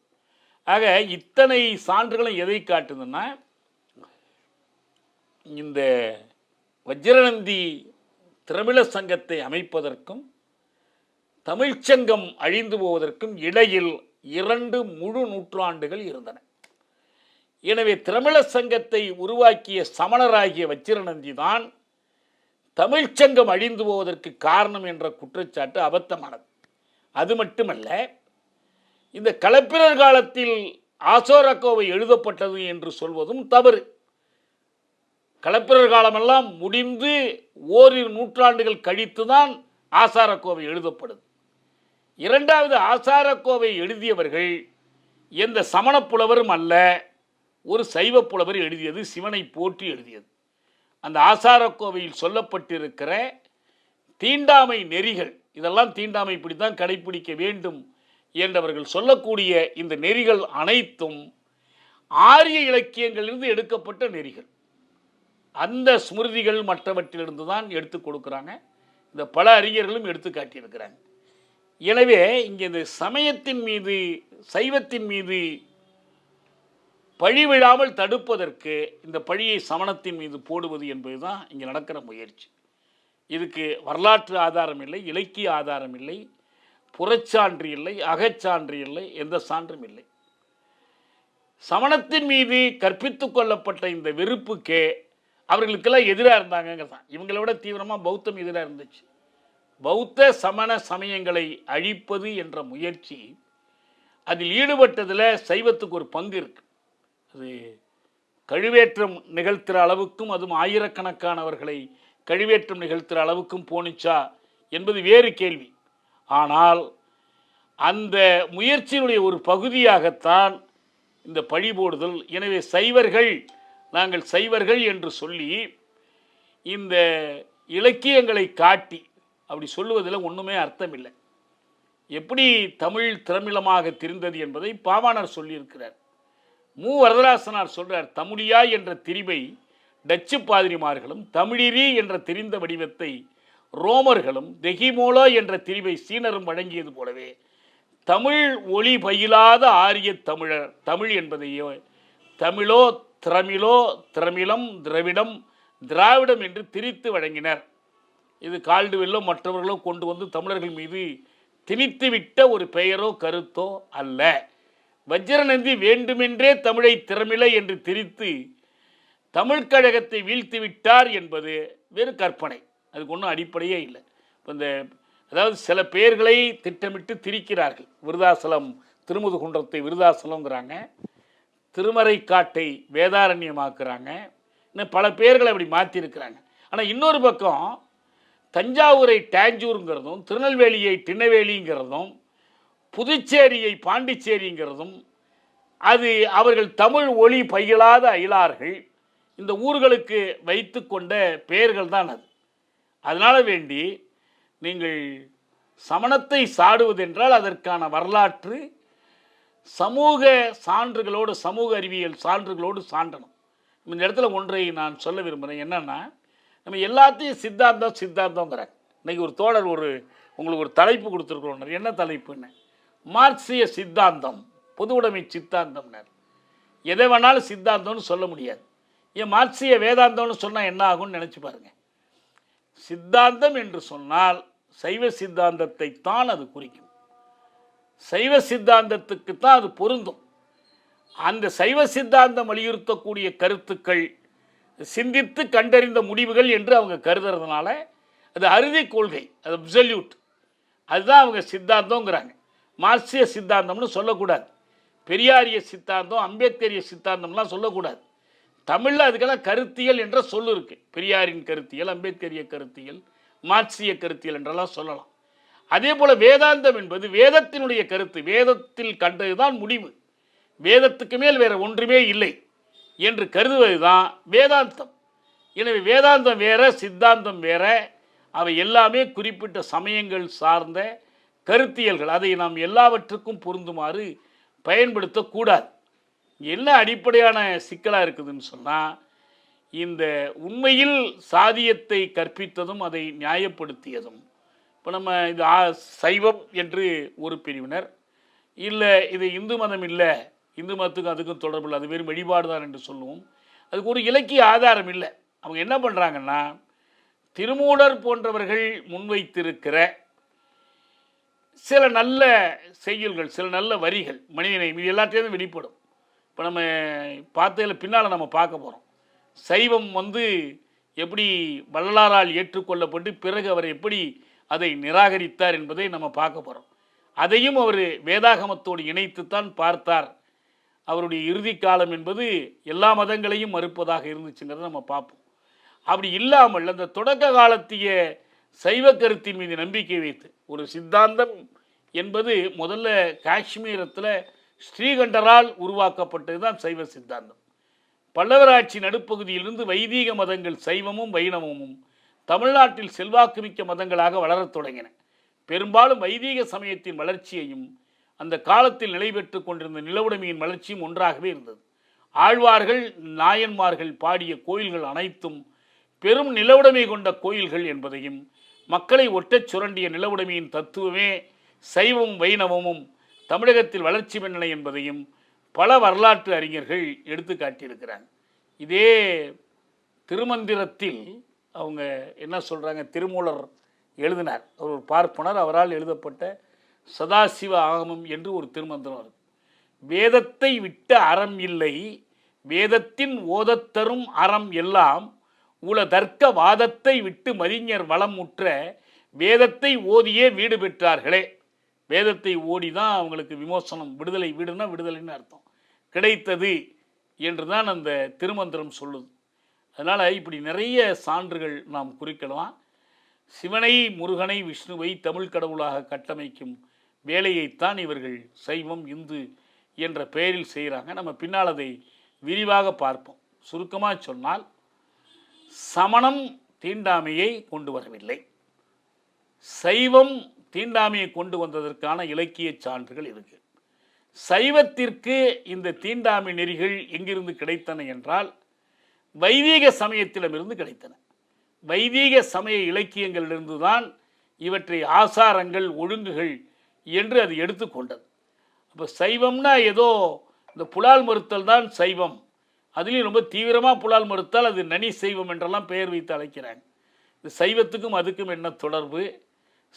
ஆக இத்தனை சான்றுகளும் எதை காட்டுதுன்னா, இந்த வஜ்ரநந்தி திரமிழ சங்கத்தை அமைப்பதற்கும் தமிழ்ச்சங்கம் அழிந்து போவதற்கும் இடையில் 2 முழு நூற்றாண்டுகள் இருந்தன. எனவே திரமிழ சங்கத்தை உருவாக்கிய சமணராகிய வஜ்ரநந்தி தான் தமிழ்ச்சங்கம் அழிந்து போவதற்கு காரணம் என்ற குற்றச்சாட்டு அபத்தமானது. அது மட்டுமல்ல, இந்த களப்பிரர் காலத்தில் ஆசோரக்கோவை எழுதப்பட்டது என்று சொல்வதும் தவறு. களப்பிரர் காலமெல்லாம் முடிந்து ஓரிரு நூற்றாண்டுகள் கழித்து தான் ஆசாரக்கோவை எழுதப்படுது. இரண்டாவது, ஆசாரக்கோவை எழுதியவர்கள் எந்த சமண புலவரும் அல்ல, ஒரு சைவ புலவர் எழுதியது, சிவனை போற்றி எழுதியது. அந்த ஆசாரக்கோவையில் சொல்லப்பட்டிருக்கிற தீண்டாமை நெறிகள், இதெல்லாம் தீண்டாமை இப்படித்தான் கடைப்பிடிக்க வேண்டும் என்றவர்கள் சொல்லக்கூடிய இந்த நெறிகள் அனைத்தும் ஆரிய இலக்கியங்களிலிருந்து எடுக்கப்பட்ட நெறிகள். அந்த ஸ்மிருதிகள் மற்றவற்றிலிருந்து தான் எடுத்து கொடுக்குறாங்க. இந்த பல அறிஞர்களும் எடுத்து காட்டியிருக்கிறாங்க. எனவே இங்கே இந்த சமயத்தின் மீது, சைவத்தின் மீது பழி விழாமல் தடுப்பதற்கு இந்த பழியை சமணத்தின் மீது போடுவது என்பது தான் இங்கே நடக்கிற முயற்சி. இதுக்கு வரலாற்று ஆதாரம் இல்லை, இலக்கிய ஆதாரம் இல்லை, புறச்சான்று இல்லை, அகச்சான்று இல்லை, எந்த சான்றும் இல்லை. சமணத்தின் மீது கற்பித்து கொள்ளப்பட்ட இந்த வெறுப்புக்கே அவர்களுக்கெல்லாம் எதிராக இருந்தாங்க தான். இவங்களை விட தீவிரமாக பௌத்தம் எதிராக இருந்துச்சு. பௌத்த சமண சமயங்களை அழிப்பது என்ற முயற்சி, அதில் ஈடுபட்டதில் சைவத்துக்கு ஒரு பங்கு இருக்குது. அது கழுவேற்றம் நிகழ்த்துகிற அளவுக்கும், அதுவும் ஆயிரக்கணக்கானவர்களை கழுவேற்றம் நிகழ்த்துகிற அளவுக்கும் போனிச்சா என்பது வேறு கேள்வி. ஆனால் அந்த முயற்சியினுடைய ஒரு பகுதியாகத்தான் இந்த பழி போடுதல். எனவே சைவர்கள், நாங்கள் சைவர்கள் என்று சொல்லி இந்த இலக்கியங்களை காட்டி அப்படி சொல்லுவதில் ஒன்றுமே அர்த்தம் இல்லை. எப்படி தமிழ் திரமிழமாக திரிந்தது என்பதை பாவாணர் சொல்லியிருக்கிறார். மு வரதராசனார் சொல்கிறார், தமிழியா என்ற திரிபை டச்சு பாதிரிமார்களும், தமிழிரி என்ற திரிந்த வடிவத்தை ரோமர்களும், தெஹிமோலோ என்ற திரிவை சீனரும் வழங்கியது போலவே தமிழ் ஒளி பயிலாத ஆரிய தமிழர், தமிழ் என்பதையோ தமிழோ திரமிழோ, திரமிழம், திராவிடம், திராவிடம் என்று திரித்து வழங்கினர். இது கால்டுவெல்லோ மற்றவர்களோ கொண்டு வந்து தமிழர்கள் மீது திணித்துவிட்ட ஒரு பெயரோ கருத்தோ அல்ல. வஜ்ரநந்தி வேண்டுமென்றே தமிழை திறமில்லை என்று திரித்து தமிழ்கழகத்தை வீழ்த்தி விட்டார் என்பது வேறு கற்பனை. அதுக்கு ஒன்றும் அடிப்படையே இல்லை. இப்போ இந்த அதாவது சில பெயர்களை திட்டமிட்டு திரிக்கிறார்கள். விருதாசலம், திருமுதுகுன்றத்தை விருதாசலங்கிறாங்க, திருமறைக்காட்டை வேதாரண்யமாக்குறாங்க, இன்னும் பல பெயர்களை அப்படி மாற்றிருக்கிறாங்க. ஆனால் இன்னொரு பக்கம் தஞ்சாவூரை டேஞ்சூருங்கிறதும், திருநெல்வேலியை டின்னவேலிங்கிறதும், புதுச்சேரியை பாண்டிச்சேரிங்கிறதும், அது அவர்கள் தமிழ் ஒளி பயிலாத அயலார்கள் இந்த ஊர்களுக்கு வைத்து கொண்ட பெயர்கள் தான் அது. அதனால் வேண்டி நீங்கள் சமணத்தை சாடுவதென்றால் அதற்கான வரலாற்று சமூக சான்றுகளோடு, சமூக அறிவியல் சான்றுகளோடு சான்றணும். இந்த இடத்துல ஒன்றை நான் சொல்ல விரும்புகிறேன். என்னென்னா, நம்ம எல்லாத்தையும் சித்தாந்தம் சித்தாந்தங்கிறாங்க. இன்றைக்கி ஒரு தோழர் உங்களுக்கு ஒரு தலைப்பு கொடுத்துருக்குறோம். என்ன தலைப்புன்னு? மார்க்சிய சித்தாந்தம், பொது உடைமை சித்தாந்தம்னார். எதை வேணாலும் சித்தாந்தம்னு சொல்ல முடியாது. ஏன் மார்க்சிய வேதாந்தம்னு சொன்னால் என்ன ஆகும்னு நினச்சி பாருங்கள். சித்தாந்தம் என்று சொன்னால் சைவ சித்தாந்தத்தை தான் அது குறிக்கும். சைவ சித்தாந்தத்துக்கு தான் அது பொருந்தும். அந்த சைவ சித்தாந்தம் வலியுறுத்தக்கூடிய கருத்துக்கள் சிந்தித்து கண்டறிந்த முடிவுகள் என்று அவங்க கருதுறதுனால அது அறுதி கொள்கை, அது அப்சல்யூட், அதுதான் அவங்க சித்தாந்தங்கிறாங்க. மார்க்சிய சித்தாந்தம்னு சொல்லக்கூடாது. பெரியாரிய சித்தாந்தம், அம்பேத்கரிய சித்தாந்தம்லாம் சொல்லக்கூடாது. தமிழில் அதுக்கெல்லாம் கருத்தியல் என்ற சொல்லு இருக்குது. பெரியாரின் கருத்தியல், அம்பேத்கரிய கருத்தியல், மார்க்சிய கருத்தியல் என்றெல்லாம் சொல்லலாம். அதே போல் வேதாந்தம் என்பது வேதத்தினுடைய கருத்து, வேதத்தில் கண்டது தான் முடிவு, வேதத்துக்கு மேல் வேறு ஒன்றுமே இல்லை என்று கருதுவது தான் வேதாந்தம். எனவே வேதாந்தம் வேற, சித்தாந்தம் வேற. அவை எல்லாமே குறிப்பிட்ட சமயங்கள் சார்ந்த கருத்தியல்கள். அதை நாம் எல்லாவற்றுக்கும் பொருந்துமாறு பயன்படுத்தக்கூடாது. என்ன அடிப்படையான சிக்கலாக இருக்குதுன்னு சொன்னால், இந்த உண்மையில் சாதியத்தை கற்பித்ததும் அதை நியாயப்படுத்தியதும். இப்போ நம்ம இது சைவம் என்று ஒரு பிரிவினர், இல்லை இது இந்து மதம் இல்லை, இந்து மதத்துக்கும் அதுக்கும் தொடர்பு இல்லை, அது வெறும் வழிபாடு தான் என்று சொல்லுவோம். அதுக்கு ஒரு இலக்கிய ஆதாரம் இல்லை. அவங்க என்ன பண்ணுறாங்கன்னா, திருமூலர் போன்றவர்கள் முன்வைத்திருக்கிற சில நல்ல செய்யுள்கள், சில நல்ல வரிகள், மனிதனை இது எல்லாத்தையும் வெளிப்படும். இப்போ நம்ம பார்த்ததில் பின்னால் நம்ம பார்க்க போகிறோம். சைவம் எப்படி வள்ளலாரால் ஏற்றுக்கொள்ளப்பட்டு பிறகு அவர் எப்படி அதை நிராகரித்தார் என்பதை நம்ம பார்க்க போகிறோம். அதையும் அவர் வேதாகமத்தோடு இணைத்துத்தான் பார்த்தார். அவருடைய இறுதி காலம் என்பது எல்லா மதங்களையும் மறுப்பதாக இருந்துச்சுங்கிறத நம்ம பார்ப்போம். அப்படி இல்லாமல் அந்த தொடக்க காலத்திய சைவ கருத்தின் மீது நம்பிக்கை வைத்து ஒரு சித்தாந்தம் என்பது முதல்ல காஷ்மீரத்தில் ஸ்ரீகண்டரால் உருவாக்கப்பட்டது தான் சைவ சித்தாந்தம். பல்லவராட்சி நடுப்பகுதியிலிருந்து வைதீக மதங்கள் சைவமும் வைணவமும் தமிழ்நாட்டில் செல்வாக்குமிக்க மதங்களாக வளரத் தொடங்கின. பெரும்பாலும் வைதீக சமயத்தின் வளர்ச்சியையும் அந்த காலத்தில் நிலை பெற்று கொண்டிருந்த நிலவுடைமையின் வளர்ச்சியும் ஒன்றாகவே இருந்தது. ஆழ்வார்கள் நாயன்மார்கள் பாடிய கோயில்கள் அனைத்தும் பெரும் நிலவுடைமை கொண்ட கோயில்கள் என்பதையும், மக்களை ஒட்டச் சுரண்டிய நிலவுடைமையின் தத்துவமே சைவமும் வைணவமும் தமிழகத்தில் வளர்ச்சி பெற்றன என்பதையும் பல வரலாற்று அறிஞர்கள் எடுத்து காட்டியிருக்கிறாங்க. இதே திருமந்திரத்தில் அவங்க என்ன சொல்கிறாங்க, திருமூலர் எழுதினார். அவர் ஒரு பார்ப்பனர், அவரால் எழுதப்பட்ட சதாசிவ ஆகமம் என்று ஒரு திருமந்திரம் இருக்கு. வேதத்தை விட்ட அறம் இல்லை, வேதத்தின் ஓதத்தரும் அறம் எல்லாம் உல தர்க்க வாதத்தை விட்டு மறிஞர் வளம் முற்ற வேதத்தை ஓதியே வீடு பெற்றார்களே. வேதத்தை ஓடி தான் அவங்களுக்கு விமோசனம், விடுதலை, வீடுனா விடுதலைன்னு அர்த்தம், கிடைத்தது என்று தான் அந்த திருமந்திரம் சொல்லுது. அதனால் இப்படி நிறைய சான்றுகள் நாம் குறிக்கலாம். சிவனை, முருகனை, விஷ்ணுவை தமிழ் கடவுளாக கட்டமைக்கும் வேலையைத்தான் இவர்கள் சைவம், இந்து என்ற பெயரில் செய்கிறாங்க. நம்ம பின்னால் அதை விரிவாக பார்ப்போம். சுருக்கமாக சொன்னால், சமணம் தீண்டாமையை கொண்டு வரவில்லை, சைவம் தீண்டாமையை கொண்டு வந்ததற்கான இலக்கிய சான்றுகள் இருக்கு. சைவத்திற்கு இந்த தீண்டாமை நெறிகள் எங்கிருந்து கிடைத்தன என்றால் வைதீக சமயத்திடமிருந்து கிடைத்தன. வைதீக சமய இலக்கியங்களிலிருந்து தான் இவற்றை ஆசாரங்கள், ஒழுங்குகள் என்று அது எடுத்துக்கொண்டது. அப்போ சைவம்னா ஏதோ இந்த புலால் மறுத்தல் தான் சைவம், அதுலேயும் ரொம்ப தீவிரமாக புலால் மறுத்தால் அது நனி சைவம் என்றெல்லாம் பெயர் வைத்து அழைக்கிறாங்க. இந்த சைவத்துக்கும் அதுக்கும் என்ன தொடர்பு?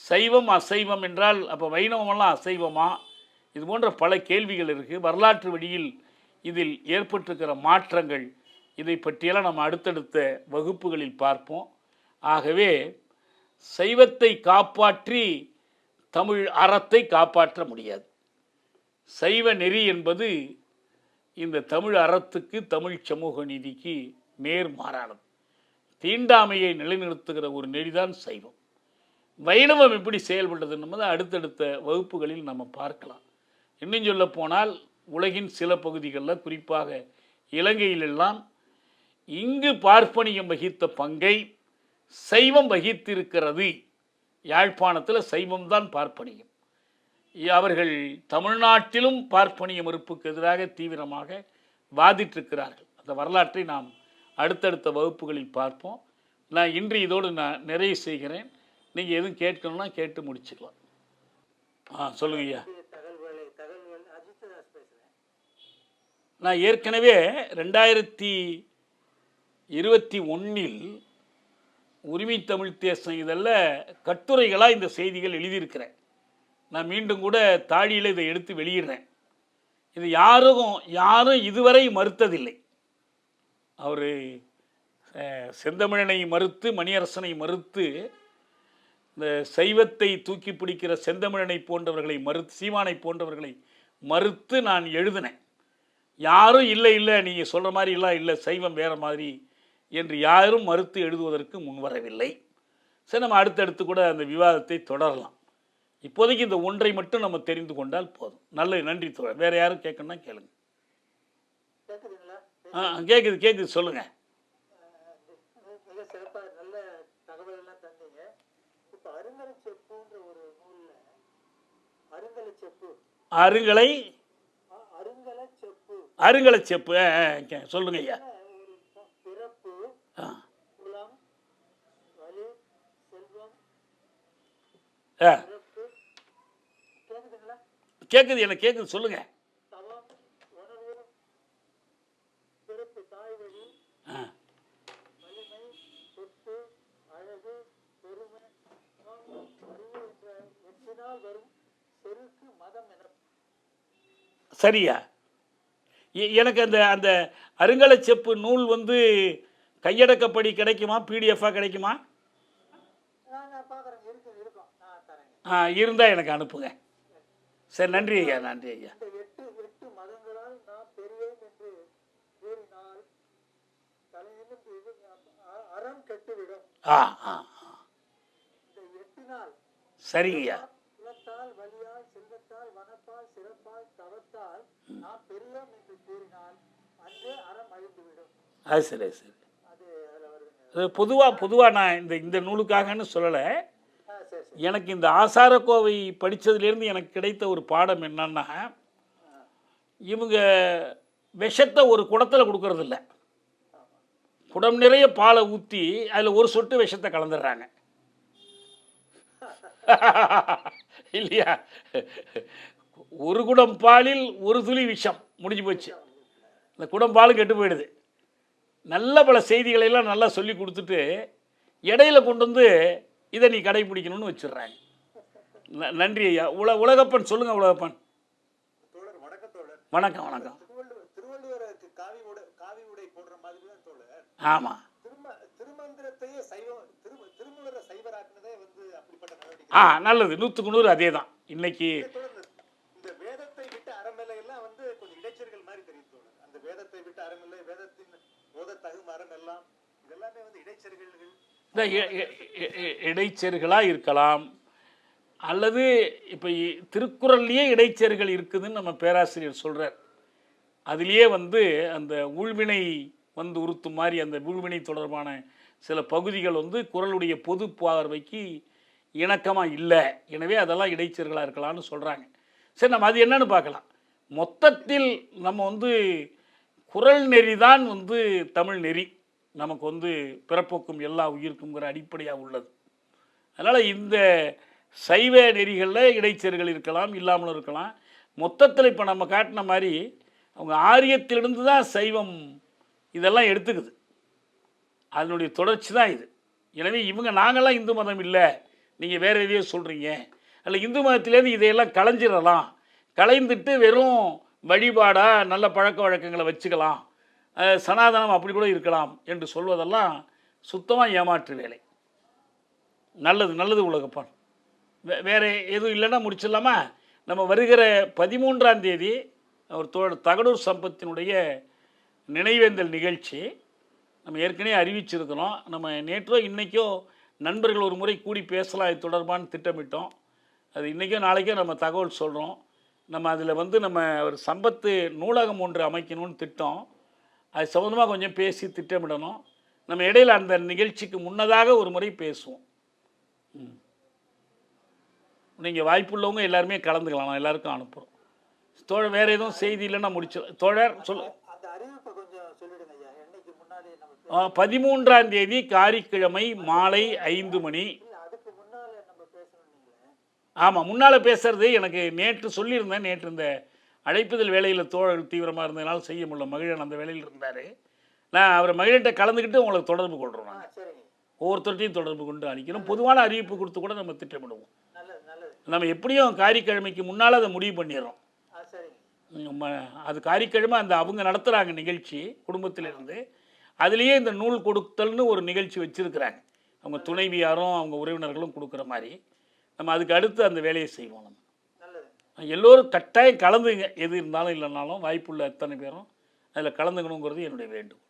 சைவம் அசைவம் என்றால் அப்போ வைணவமெல்லாம் அசைவமா? இது போன்ற பல கேள்விகள் இருக்குது. வரலாற்று வழியில் இதில் ஏற்பட்டிருக்கிற மாற்றங்கள், இதை பற்றியெல்லாம் நம்ம அடுத்தடுத்த வகுப்புகளில் பார்ப்போம். ஆகவே சைவத்தை காப்பாற்றி தமிழ் அறத்தை காப்பாற்ற முடியாது. சைவ நெறி என்பது இந்த தமிழ் அறத்துக்கு, தமிழ் சமூக நீதிக்கு நேர்மாறானது. தீண்டாமையை நிலைநிறுத்துகிற ஒரு நெறிதான் சைவம். வைணவம் எப்படி செயல்படுறது என்பதை அடுத்தடுத்த வகுப்புகளில் நம்ம பார்க்கலாம். இன்னும் சொல்ல போனால் உலகின் சில பகுதிகளில், குறிப்பாக இலங்கையிலெல்லாம் இங்கு பார்ப்பனியம் வகித்த பங்கை சைவம் வகித்திருக்கிறது. யாழ்ப்பாணத்தில் சைவம்தான் பார்ப்பனியம். அவர்கள் தமிழ்நாட்டிலும் பார்ப்பனிய மறுப்புக்கு எதிராக தீவிரமாக வாதிட்டிருக்கிறார்கள். அந்த வரலாற்றை நாம் அடுத்தடுத்த வகுப்புகளில் பார்ப்போம். நான் இன்று இதோடு நான் நிறைவு செய்கிறேன். நீங்கள் எதுவும் கேட்கணும்னா கேட்டு முடிச்சுக்கலாம். சொல்லுங்க ஐயா. நான் ஏற்கனவே 2021 உரிமை தமிழ் தேசம் இதில் கட்டுரைகளாக இந்த செய்திகள் எழுதியிருக்கிறேன். நான் மீண்டும் கூட தாழியில் இதை எடுத்து வெளியிடுறேன். இது யாரும் இதுவரை மறுத்ததில்லை. அவர் செந்தமிழனை மறுத்து, மணியரசனை மறுத்து, இந்த சைவத்தை தூக்கி பிடிக்கிற செந்தமிழனை போன்றவர்களை மறுத்து, சீமானை போன்றவர்களை மறுத்து நான் எழுதினேன். யாரும் இல்லை நீங்கள் சொல்கிற மாதிரி இல்லை, சைவம் வேறு மாதிரி என்று யாரும் மறுத்து எழுதுவதற்கு முன்வரவில்லை. சரி, நம்ம அடுத்தடுத்து கூட அந்த விவாதத்தை தொடரலாம். இப்போதைக்கு இந்த ஒன்றை மட்டும் நம்ம தெரிந்து கொண்டால் போதும். நல்ல நன்றி தோழர். வேறு யாரும் கேட்கணும்னா கேளுங்க. கேட்குது சொல்லுங்க. அருங்கலச்செப்பு சொல்லுங்க ஐயா. கேட்குது, எனக்கு கேட்குது, சொல்லுங்க. சரியா? எனக்கு அந்த அந்த அருங்கலச்செப்பு நூல் கையடக்கப்படி கிடைக்குமா, பிடிஎஃபாக கிடைக்குமா? இருந்தால் எனக்கு அனுப்புங்க. சரி, நன்றி ஐயா. நன்றி ஐயா. சரிங்கய்யா. அது சரி சரி. பொதுவாக நான் இந்த நூலுக்காகன்னு சொல்லலை. எனக்கு இந்த ஆசாரக்கோவை படித்ததுலேருந்து எனக்கு கிடைத்த ஒரு பாடம் என்னன்னா, இவங்க விஷத்தை ஒரு குடத்தில் கொடுக்கறது இல்ல. குடம் நிறைய பாலை ஊற்றி அதில் ஒரு சொட்டு விஷத்தை கலந்துடுறாங்க. இல்லையா? ஒரு குடம் பாலில் ஒரு துளி விஷம், முடிஞ்சு போச்சு. இந்த குடம் பால் கெட்டு போயிடுது. நல்ல பல செய்திகளை எல்லாம் நல்லா சொல்லி கொடுத்துட்டு இடையில கொண்டு வந்து இதை நீ கடைபிடிக்கணும்னு வச்சிடுறாங்க. நன்றி ஐயா. உலகப்பன் சொல்லுங்க. உலகப்பன் தோழர் வணக்கம். தோழர் வணக்கம். வணக்கம். திருவள்ளுவருக்கு காவி உடை போடுற மாதிரி தான் தோழர். ஆமாம். திருமந்திரத்தையே திருமூலரை சைவராக்குனதே அப்படிப்பட்ட நடவடிக்கை. நல்லது. 100க்கு 100 அதே தான். இன்னைக்கு இந்த வேதத்தை விட்டு அறமில்லை எல்லாம் கொஞ்சம் இடைச்சர்கள் மாதிரி தெரியும் தோழர். அந்த வேதத்தை விட்டு அறமில்லை, வேதத்தின் போத தகும் அறம் எல்லாம் இதெல்லாமே இடைச்சர்கள். இடைச்செருகளாக இருக்கலாம், அல்லது இப்போ திருக்குறள்லேயே இடைச்செருகள் இருக்குதுன்னு நம்ம பேராசிரியர் சொல்கிறார். அதுலேயே அந்த ஊழ்வினை உறுத்தும் மாதிரி அந்த ஊழ்வினை தொடர்பான சில பகுதிகள் குறளுடைய பொது பார்வைக்கு இணக்கமாக இல்லை. எனவே அதெல்லாம் இடைச்செருகளாக இருக்கலாம்னு சொல்கிறாங்க. சரி, நம்ம அது என்னன்னு பார்க்கலாம். மொத்தத்தில் நம்ம குறள் நெறி தான் தமிழ் நெறி. நமக்கு பிறப்போக்கும் எல்லா உயிருக்குங்கிற அடிப்படையாக உள்ளது. அதனால் இந்த சைவ நெறிகளில் இடைச்செருகள் இருக்கலாம், இல்லாமலும் இருக்கலாம். மொத்தத்தில் இப்போ நம்ம காட்டின மாதிரி அவங்க ஆரியத்திலிருந்து தான் சைவம் இதெல்லாம் எடுத்துக்குது. அதனுடைய தொடர்ச்சி தான் இது. எனவே நாங்கள்லாம் இந்து மதம் இல்லை, நீங்கள் வேறு எதையோ சொல்கிறீங்க, அதில் இந்து மதத்திலேருந்து இதையெல்லாம் களைஞ்சிடலாம், களைந்துட்டு வெறும் வழிபாடாக நல்ல பழக்க வழக்கங்களை வச்சுக்கலாம், சனாதனம் அப்படி கூட இருக்கலாம் என்று சொல்வதெல்லாம் சுத்தமாக ஏமாற்று வேலை. நல்லது உலகப்பான். வேறு எதுவும் இல்லைன்னா முடிச்சிடலாமா? நம்ம வருகிற 13ஆம் தேதி ஒரு தகடூர் சம்பத்தினுடைய நினைவேந்தல் நிகழ்ச்சி நம்ம ஏற்கனவே அறிவிச்சிருக்கிறோம். நம்ம நேற்றோ இன்றைக்கோ நண்பர்கள் ஒரு முறை கூடி பேசலாம், இது தொடர்பான திட்டமிட்டோம். அது இன்றைக்கோ நாளைக்கோ நம்ம தகவல் சொல்கிறோம். நம்ம அதில் நம்ம ஒரு சம்பத்து நூலகம் ஒன்று அமைக்கணும்னு திட்டம். அது சம்மந்தமாக கொஞ்சம் பேசி திட்டமிடணும். நம்ம இடையில் அந்த நிகழ்ச்சிக்கு முன்னதாக ஒரு முறை பேசுவோம். நீங்கள் வாய்ப்புள்ளவங்க எல்லாருமே கலந்துக்கலாம், நான் எல்லாருக்கும் அனுப்புகிறோம். தோழர் வேறு எதுவும் செய்தி இல்லைன்னா முடிச்சிடலாம். தோழர் சொல்லு. 13ஆம் தேதி காரிக்கிழமை மாலை 5 மணி. ஆமாம், முன்னால் பேசுறது எனக்கு நேற்று சொல்லியிருந்தேன். நேற்று இந்த அழைப்புதல் வேலையில் தோழர்கள் தீவிரமாக இருந்ததுனால செய்ய முடியல. மகிழன் அந்த வேலையில் இருந்தார். நான் அவரை மகிழன்ட்ட கலந்துக்கிட்டு உங்களுக்கு தொடர்பு கொள்கிறோம். நாங்கள் ஒவ்வொருத்தர்ட்டையும் தொடர்பு கொண்டு அளிக்கிறோம். பொதுவான அறிவிப்பு கொடுத்து கூட நம்ம திட்டமிடுவோம். நம்ம எப்படியும் காரிக்கிழமைக்கு முன்னால் அதை முடிவு பண்ணிடுறோம். அது காரிக்கிழமை அவங்க நடத்துகிறாங்க நிகழ்ச்சி குடும்பத்திலிருந்து. அதுலேயே இந்த நூல் கொடுத்தல்னு ஒரு நிகழ்ச்சி வச்சுருக்கிறாங்க. அவங்க துணைவியாரும் அவங்க உறவினர்களும் கொடுக்குற மாதிரி நம்ம அதுக்கு அடுத்து அந்த வேலையை செய்வோம். நம்ம எல்லோரும் கட்டாயம் கலந்துங்க. எது இருந்தாலும் இல்லைனாலும் வாய்ப்புள்ள எத்தனை பேரும் அதில் கலந்துக்கணுங்கிறது என்னுடைய வேண்டுகோள்.